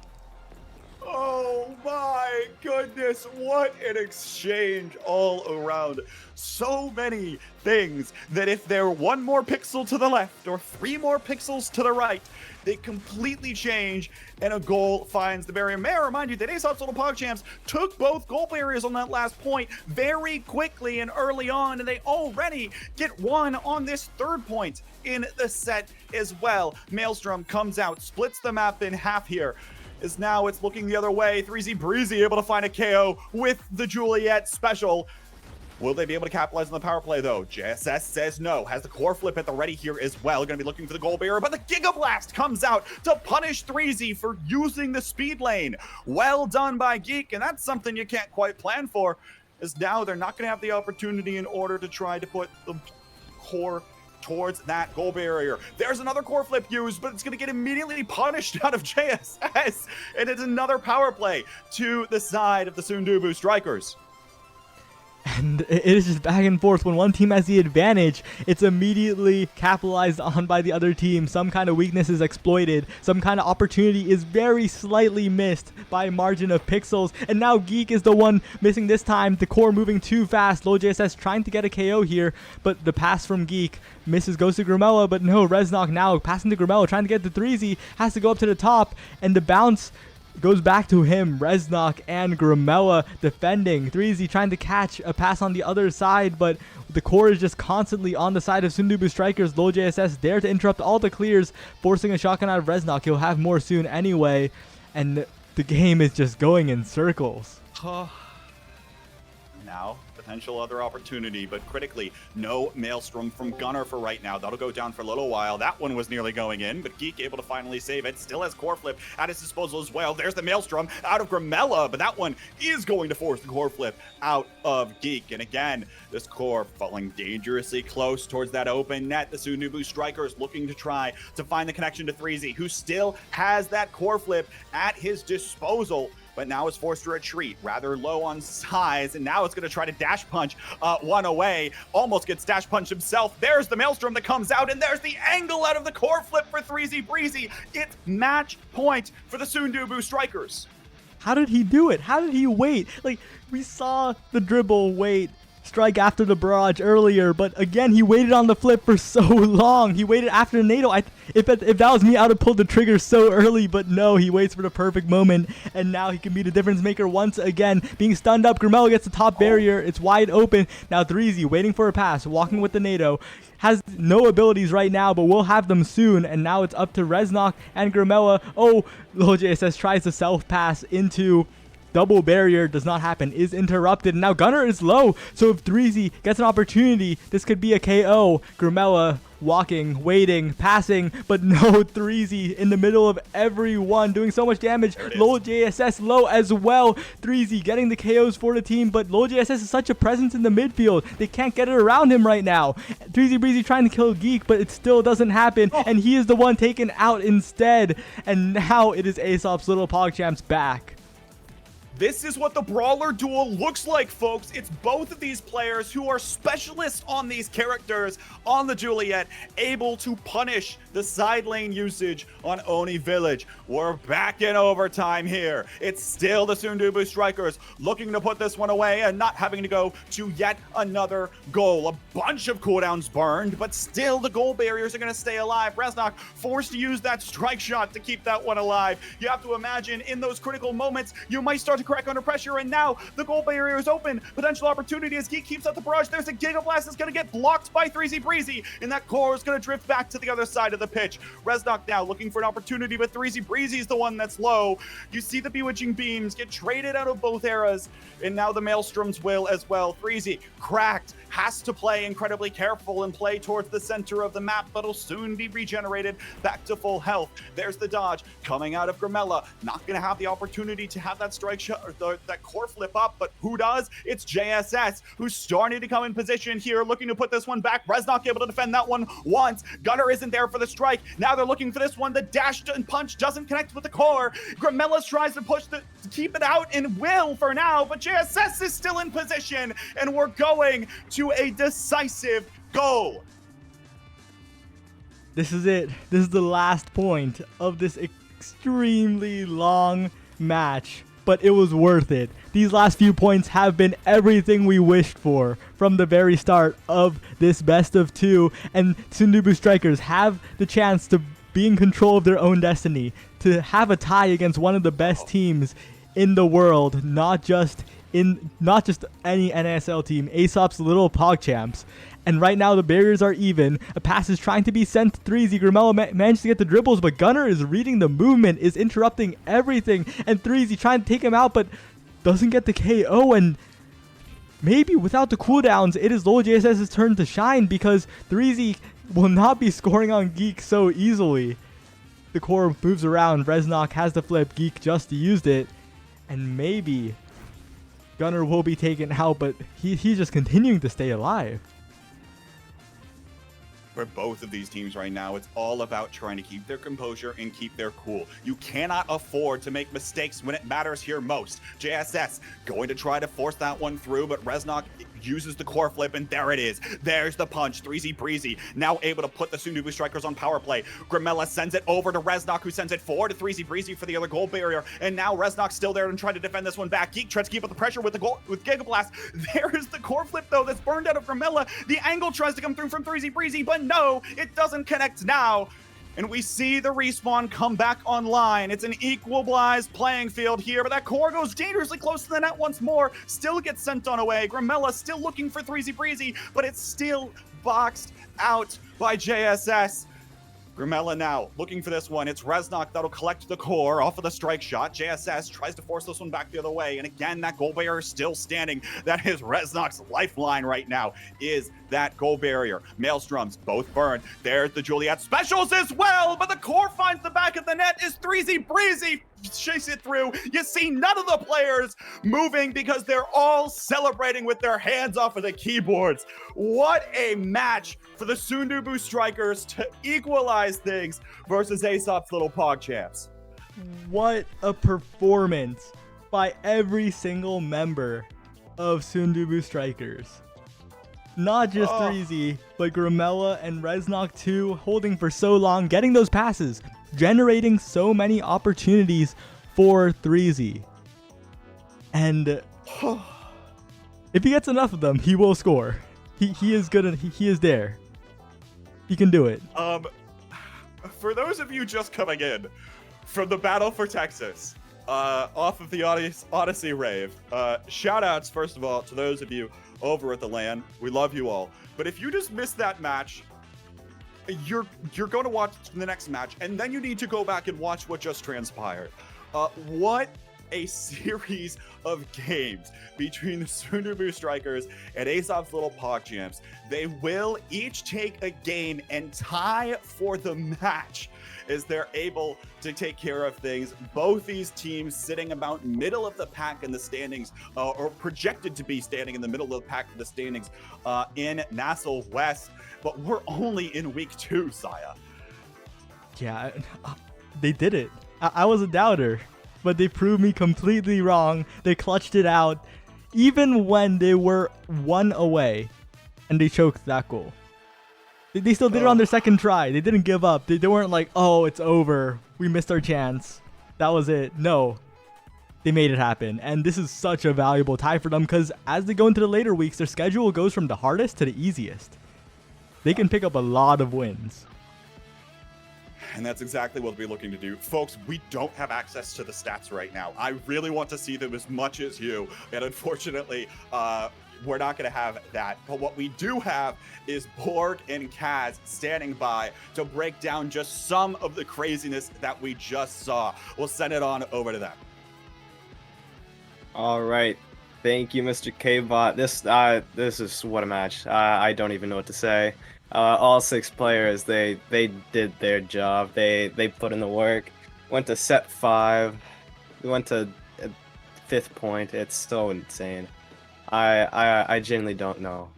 Oh my goodness, what an exchange all around. So many things that if they're 1 more pixel to the left or 3 more pixels to the right, they completely change and a goal finds the barrier. May I remind you that ASOP's little PogChamps took both goal barriers on that last point very quickly and early on, and they already get 1 on this 3rd point in the set as well. Maelstrom comes out, splits the map in half here. Is now it's looking the other way. 3Z Breezy able to find a KO with the Juliet special. Will they be able to capitalize on the power play though? JSS says no. Has the core flip at the ready here as well. Going to be looking for the goal barrier, but the Giga Blast comes out to punish 3Z for using the speed lane. Well done by Geek, and that's something you can't quite plan for, as now they're not going to have the opportunity in order to try to put the core towards that goal barrier. There's another core flip used, but it's going to get immediately punished out of JSS, and it's another power play to the side of the DUBU Strikers. And it is just back and forth. When one team has the advantage, it's immediately capitalized on by the other team. Some kind of weakness is exploited. Some kind of opportunity is very slightly missed by a margin of pixels. And now Geek is the one missing this time. The core moving too fast. Low JSS trying to get a KO here, but the pass from Geek misses, goes to Grumella, but no, Reznok now passing to Grumella, trying to get the 3Z, has to go up to the top, and the bounce goes back to him. Reznok and Grumella defending. 3Z trying to catch a pass on the other side, but the core is just constantly on the side of DUBU Strikers. Low JSS there to interrupt all the clears, forcing a shotgun out of Reznok. He'll have more soon anyway, and the game is just going in circles. Now, the potential other opportunity, but critically, no Maelstrom from Gunnar for right now. That'll go down for a little while. That one was nearly going in, but Geek able to finally save it. Still has Core Flip at his disposal as well. There's the Maelstrom out of Grimella, but that one is going to force the Core Flip out of Geek. And again, this Core falling dangerously close towards that open net. The Sundubu Strikers looking to try to find the connection to 3Z, who still has that Core Flip at his disposal, but now is forced to retreat, rather low on size, and now it's going to try to dash punch one away. Almost gets dash punched himself. There's the Maelstrom that comes out, and there's the angle out of the Core Flip for 3Z Breezy. It's match point for the Sundubu Strikers. How did he do it? How did he wait? Like, we saw the dribble wait, strike after the barrage earlier, but again, he waited on the flip for so long. He waited after the NATO. If that was me, I would have pulled the trigger so early, but no, he waits for the perfect moment, and now he can be the difference maker once again. Being stunned up, Grimella gets the top barrier. It's wide open. Now 3Z waiting for a pass, walking with the NATO. Has no abilities right now, but will have them soon, and now it's up to Reznok and Grimella. Oh, LoJSS tries to self-pass into double barrier, does not happen, is interrupted, and now Gunnar is low, so if 3Z gets an opportunity, this could be a KO. Grimella walking, waiting, passing, but no, 3Z in the middle of everyone, doing so much damage. LoJSS low as well. 3Z getting the KOs for the team, but LoJSS is such a presence in the midfield, they can't get it around him right now. 3Z Breezy trying to kill Geek, but it still doesn't happen, and he is the one taken out instead, and now it is ASOP's Little PogChamps back. This is what the Brawler duel looks like, folks. It's both of these players who are specialists on these characters on the Juliet, able to punish the side lane usage on Oni Village. We're back in overtime here. It's still the Sundubu Strikers looking to put this one away and not having to go to yet another goal. A bunch of cooldowns burned, but still the goal barriers are going to stay alive. Reznok forced to use that strike shot to keep that one alive. You have to imagine in those critical moments, you might start to crack under pressure, and now the goal barrier is open. Potential opportunity as Geek keeps up the barrage. There's a Giga Blast that's going to get blocked by 3Z Breezy, and that core is going to drift back to the other side of the pitch. Reznok now looking for an opportunity, but 3Z Breezy is the one that's low. You see the Bewitching Beams get traded out of both eras, and now the Maelstroms will as well. 3Z cracked, has to play incredibly careful and play towards the center of the map, but will soon be regenerated back to full health. There's the dodge coming out of Grimella. Not going to have the opportunity to have that strike shot or that core flip up, but who does? It's JSS, who's starting to come in position here, looking to put this one back. Reznok able to defend that one once. Gunnar isn't there for the strike. Now they're looking for this one. The dash and punch doesn't connect with the core. Grimella tries to push to keep it out and will for now, but JSS is still in position, and we're going to a decisive goal. This is it. This is the last point of this extremely long match, but it was worth it. These last few points have been everything we wished for from the very start of this best of two, and Sundubu Strikers have the chance to be in control of their own destiny, to have a tie against one of the best teams in the world, not just any NASL team, ASOP's Little PogChamps. And right now the barriers are even. A pass is trying to be sent to 3Z. Grimella managed to get the dribbles, but Gunnar is reading the movement, is interrupting everything, and 3Z trying to take him out, but doesn't get the KO. And maybe without the cooldowns, it is LoJSS's turn to shine, because 3Z will not be scoring on Geek so easily. The core moves around. Reznok has the flip. Geek just used it, and maybe Gunnar will be taken out, but he's just continuing to stay alive. For both of these teams right now, it's all about trying to keep their composure and keep their cool. You cannot afford to make mistakes when it matters here most. JSS going to try to force that one through, but Reznok uses the core flip, and there it is. There's the punch. 3Z Breezy now able to put the Sundubu Strikers on power play. Grimella sends it over to Reznok, who sends it forward to 3Z Breezy for the other goal barrier, and now Reznok's still there and trying to defend this one back. Geek tries to keep up the pressure with the goal with Giga Blast. There is the core flip though that's burned out of Grimella. The angle tries to come through from 3Z Breezy, but no, it doesn't connect now. And we see the respawn come back online. It's an equalized playing field here, but that core goes dangerously close to the net once more. Still gets sent on away. Grimella still looking for 3Z Breezy, but it's still boxed out by JSS. Grimella now looking for this one. It's Reznok that'll collect the core off of the strike shot. JSS tries to force this one back the other way. And again, that goal barrier is still standing. That is Reznok's lifeline right now, is that goal barrier. Maelstroms both burned. There's the Juliet specials as well, but the core finds the back of the net. Is 3Z Breezy chase it through. You see none of the players moving because they're all celebrating with their hands off of the keyboards. What a match for the DUBU Strikers to equalize things versus ASOP's little Pog Champs. What a performance by every single member of DUBU Strikers. Not just 3Z, but Grimella and Reznok too, holding for so long, getting those passes, generating so many opportunities for 3Z. And if he gets enough of them, he will score. He is good, and he is there. He can do it. For those of you just coming in from the Battle for Texas, off of the Odyssey rave, shout outs first of all to those of you over at the LAN. We love you all. But if you just missed that match, you're going to watch the next match, and then you need to go back and watch what just transpired. What a series of games between the DUBU Strikers and ASOP's little Pog Champs. They will each take a game and tie for the match as they're able to take care of things. Both these teams sitting about middle of the pack in the standings, or projected to be standing in the middle of the pack in the standings in NASL West. But we're only in week 2, Saya. Yeah, they did it. I was a doubter, but they proved me completely wrong. They clutched it out, even when they were 1 away, and they choked that goal. They still did it on their second try. They didn't give up. They weren't like, oh, it's over. We missed our chance. That was it. No, they made it happen. And this is such a valuable tie for them because as they go into the later weeks, their schedule goes from the hardest to the easiest. They can pick up a lot of wins. And that's exactly what we'll be looking to do. Folks, we don't have access to the stats right now. I really want to see them as much as you. And unfortunately, we're not going to have that. But what we do have is Borg and Kaz standing by to break down just some of the craziness that we just saw. We'll send it on over to them. All right. Thank you, Mr. K-Bot. This is what a match. I don't even know what to say. All 6 players, they did their job. They put in the work. Went to set 5. We went to 5th point. It's so insane. I genuinely don't know.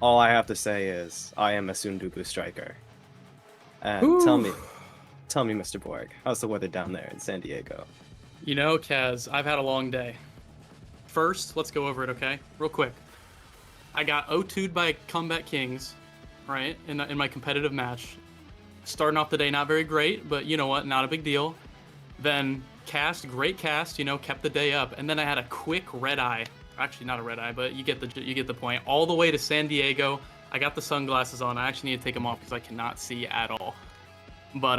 All I have to say is I am a DUBU striker. And tell me, Mr. Borg, how's the weather down there in San Diego? You know, Kaz, I've had a long day. First, let's go over it, okay? Real quick. I got 0-2'd by Combat Kings, right, in my competitive match. Starting off the day, not very great, but you know what, not a big deal. Then great cast, kept the day up. And then I had a quick red eye. Actually, not a red eye, but you get the point. All the way to San Diego. I got the sunglasses on. I actually need to take them off because I cannot see at all. But,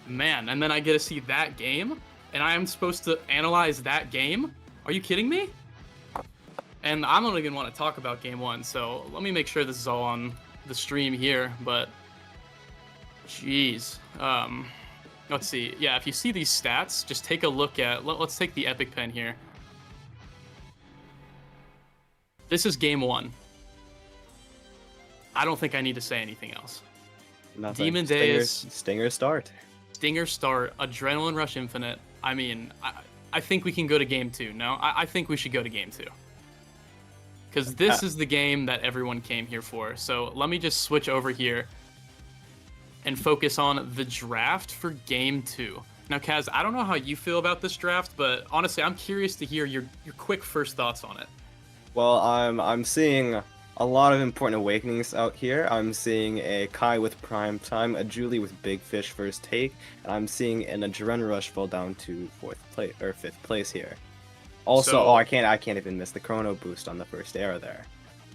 man, and then I get to see that game, and I am supposed to analyze that game? Are you kidding me? And I'm not even want to talk about game 1, so let me make sure this is all on the stream here, but jeez. Let's see. Yeah, if you see these stats, just take a look at, let's take the Epic Pen here. This is game 1. I don't think I need to say anything else. Nothing. Demon Days. Stinger start. Stinger start. Adrenaline Rush Infinite. I mean, I think we can go to game 2. No, I think we should go to game 2. Because this is the game that everyone came here for. So let me just switch over here and focus on the draft for game 2. Now, Kaz, I don't know how you feel about this draft, but honestly, I'm curious to hear your quick first thoughts on it. Well, I'm seeing a lot of important awakenings out here. I'm seeing a Kai with Prime Time, a Julie with Big Fish first take, and I'm seeing an Adrenaline Rush fall down to 5th place here. Also, I can't even miss the Chrono Boost on the first era there.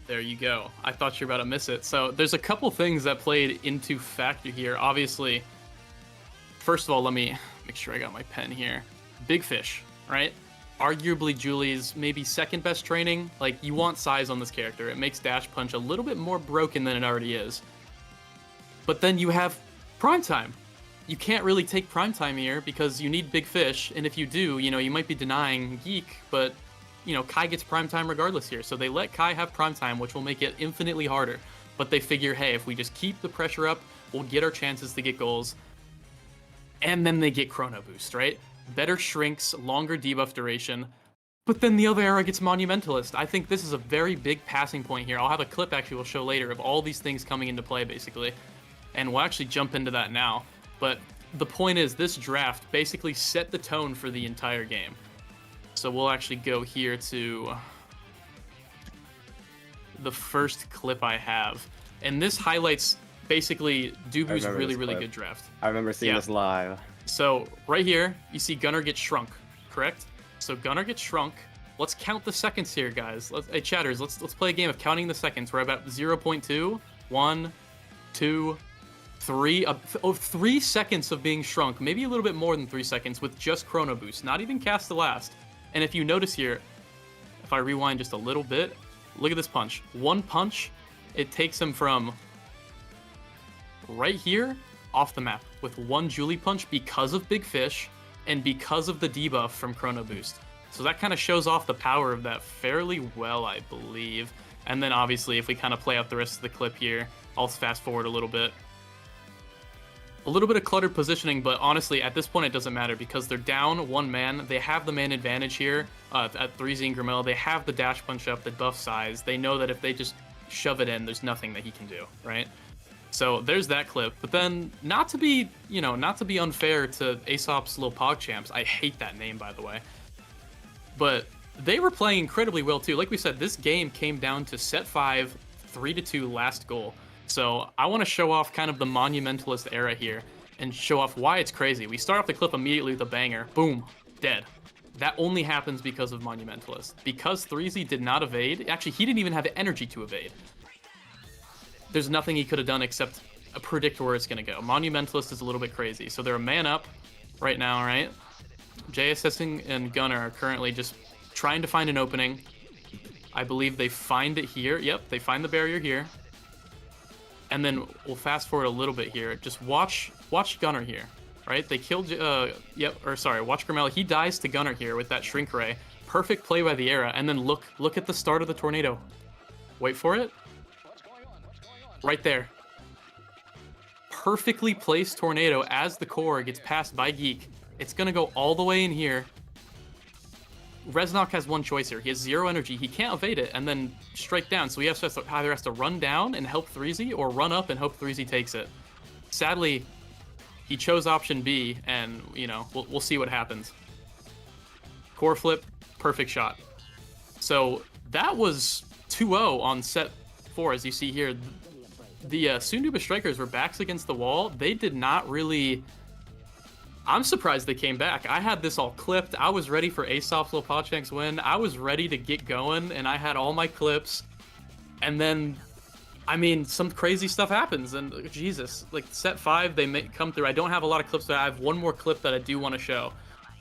There you go. I thought you were about to miss it. So there's a couple things that played into factor here. Obviously, first of all, let me make sure I got my pen here. Big Fish, right? Arguably Julie's maybe second best training. Like, you want size on this character. It makes Dash Punch a little bit more broken than it already is. But then you have Primetime. You can't really take Primetime here because you need Big Fish, and if you do, you might be denying Geek, but, Kai gets Primetime regardless here. So they let Kai have Primetime, which will make it infinitely harder. But they figure, hey, if we just keep the pressure up, we'll get our chances to get goals. And then they get Chrono Boost, right? Better shrinks, longer debuff duration. But then the other era gets Monumentalist. I think this is a very big passing point here. I'll have a clip actually we'll show later of all these things coming into play, basically. And we'll actually jump into that now. But the point is, this draft basically set the tone for the entire game. So we'll actually go here to the first clip I have. And this highlights basically DUBU's really good draft. I remember seeing this live. So right here, you see Gunnar gets shrunk, correct? So Gunnar gets shrunk. Let's count the seconds here, guys. Hey, chatters, let's play a game of counting the seconds. We're about 0.2, 1, 2, 3. 3 seconds of being shrunk. Maybe a little bit more than 3 seconds with just Chrono Boost. Not even Cast the Last. And if you notice here, if I rewind just a little bit, look at this punch. One punch, it takes him from right here off the map with one Julie punch because of Big Fish and because of the debuff from Chrono Boost. So that kind of shows off the power of that fairly well, I believe. And then obviously if we kind of play out the rest of the clip here, I'll fast forward a little bit. A little bit of cluttered positioning, but honestly at this point it doesn't matter because they're down one man. They have the man advantage here at 3Z and Grimella. They have the dash punch up, the buff size. They know that if they just shove it in, there's nothing that he can do, right? So there's that clip, but then not to be unfair to ASOP's little PogChamps. I hate that name, by the way. But they were playing incredibly well too. Like we said, this game came down to set 5, 3-2 last goal. So I want to show off kind of the Monumentalist era here and show off why it's crazy. We start off the clip immediately with a banger. Boom, dead. That only happens because of Monumentalist. Because 3Z did not evade, actually he didn't even have the energy to evade. There's nothing he could have done except predict where it's going to go. Monumentalist is a little bit crazy. So they're a man up right now, right? JSS and Gunnar are currently just trying to find an opening. I believe they find it here. Yep, they find the barrier here. And then we'll fast forward a little bit here. Just watch Gunnar here, right? They killed, watch Grimella. He dies to Gunnar here with that Shrink Ray. Perfect play by the era. And then look at the start of the tornado. Wait for it. Right there. Perfectly placed tornado as the core gets passed by Geek. It's going to go all the way in here. Reznok has one choice here. He has 0 energy. He can't evade it and then strike down. So he either has to run down and help 3Z or run up and hope 3Z takes it. Sadly, he chose option B, and, we'll see what happens. Core flip, perfect shot. So that was 2-0 on set 4, as you see here. The DUBU Strikers were backs against the wall. They did not really... I'm surprised they came back. I had this all clipped. I was ready for ASOP's little PogChamps win. I was ready to get going, and I had all my clips. And then, some crazy stuff happens, and Jesus, like set 5, they come through. I don't have a lot of clips, but I have one more clip that I do want to show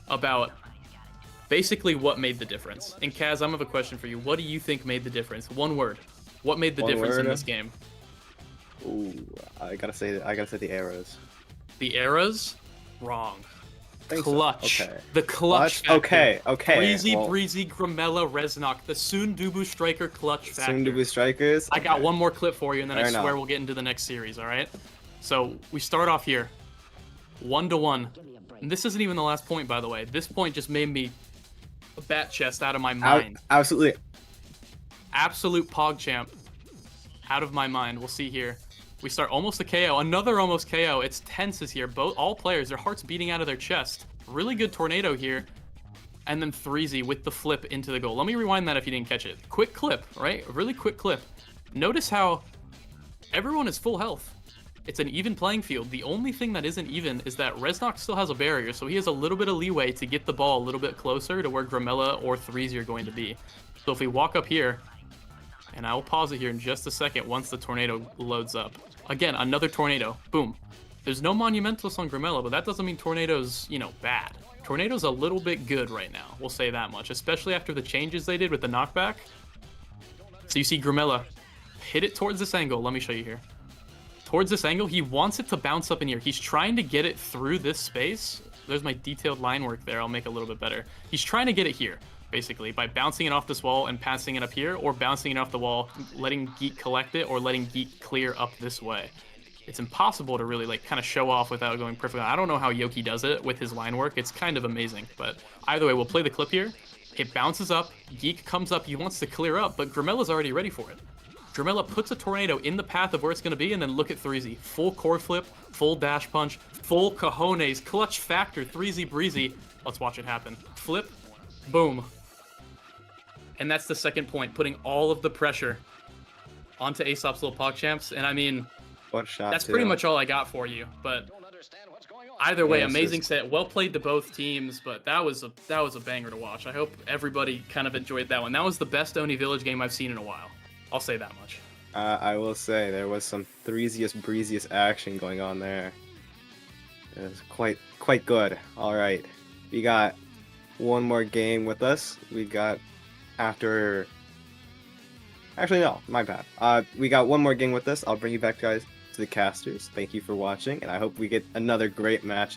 about basically what made the difference. And Kaz, I'm have a question for you. What do you think made the difference? One word. What made the difference in this game? Ooh, I gotta say the arrows. The eras? Wrong. Clutch. So. Okay. The clutch factor. Okay. Breezy, Grimella, Reznok. The soon DUBU Striker clutch factor. Soon DUBU Strikers? I got one more clip for you, and then I swear we'll get into the next series, alright? So, we start off here. 1-1. And this isn't even the last point, by the way. This point just made me a bat chest out of my mind. Absolute PogChamp. Out of my mind. We'll see here. We start almost a KO. Another almost KO. It's tenses here. All players, their hearts beating out of their chest. Really good tornado here. And then 3Z with the flip into the goal. Let me rewind that if you didn't catch it. Quick clip, right? A really quick clip. Notice how everyone is full health. It's an even playing field. The only thing that isn't even is that Reznok still has a barrier, so he has a little bit of leeway to get the ball a little bit closer to where Grimella or 3Z are going to be. So if we walk up here, and I will pause it here in just a second once the tornado loads up. Again, another tornado. Boom. There's no Monumentalist on Grimella, but that doesn't mean Tornado's, bad. Tornado's a little bit good right now. We'll say that much, especially after the changes they did with the knockback. So you see Grimella hit it towards this angle. Let me show you here. towards this angle. He wants it to bounce up in here. He's trying to get it through this space. There's my detailed line work there. I'll make it a little bit better. He's trying to get it here, basically, by bouncing it off this wall and passing it up here, or bouncing it off the wall, letting Geek collect it, or letting Geek clear up this way. It's impossible to really like kind of show off without going perfectly. I don't know how Yoki does it with his line work. It's kind of amazing. But either way, we'll play the clip here. It bounces up. Geek comes up. He wants to clear up, but Gramella's already ready for it. Dramella puts a tornado in the path of where it's going to be, and then look at 3Z. Full core flip, full dash punch, full cojones, clutch factor, 3Z breezy. Let's watch it happen. Flip, boom. And that's the second point, putting all of the pressure onto ASOP's little PogChamps. And I mean, What a shot, that's too. pretty much all I got for you. But either way, Yeah, it's amazing just- set. Well played to both teams, but that was a banger to watch. I hope everybody kind of enjoyed that one. That was the best Oni Village game I've seen in a while. I'll say that much. I will say there was some 3ziest breeziest action going on there. It was quite good. All right, we got one more game with us. We got after. Actually, no, my bad. We got one more game with us. I'll bring you back, guys, to the casters. Thank you for watching, and I hope we get another great match.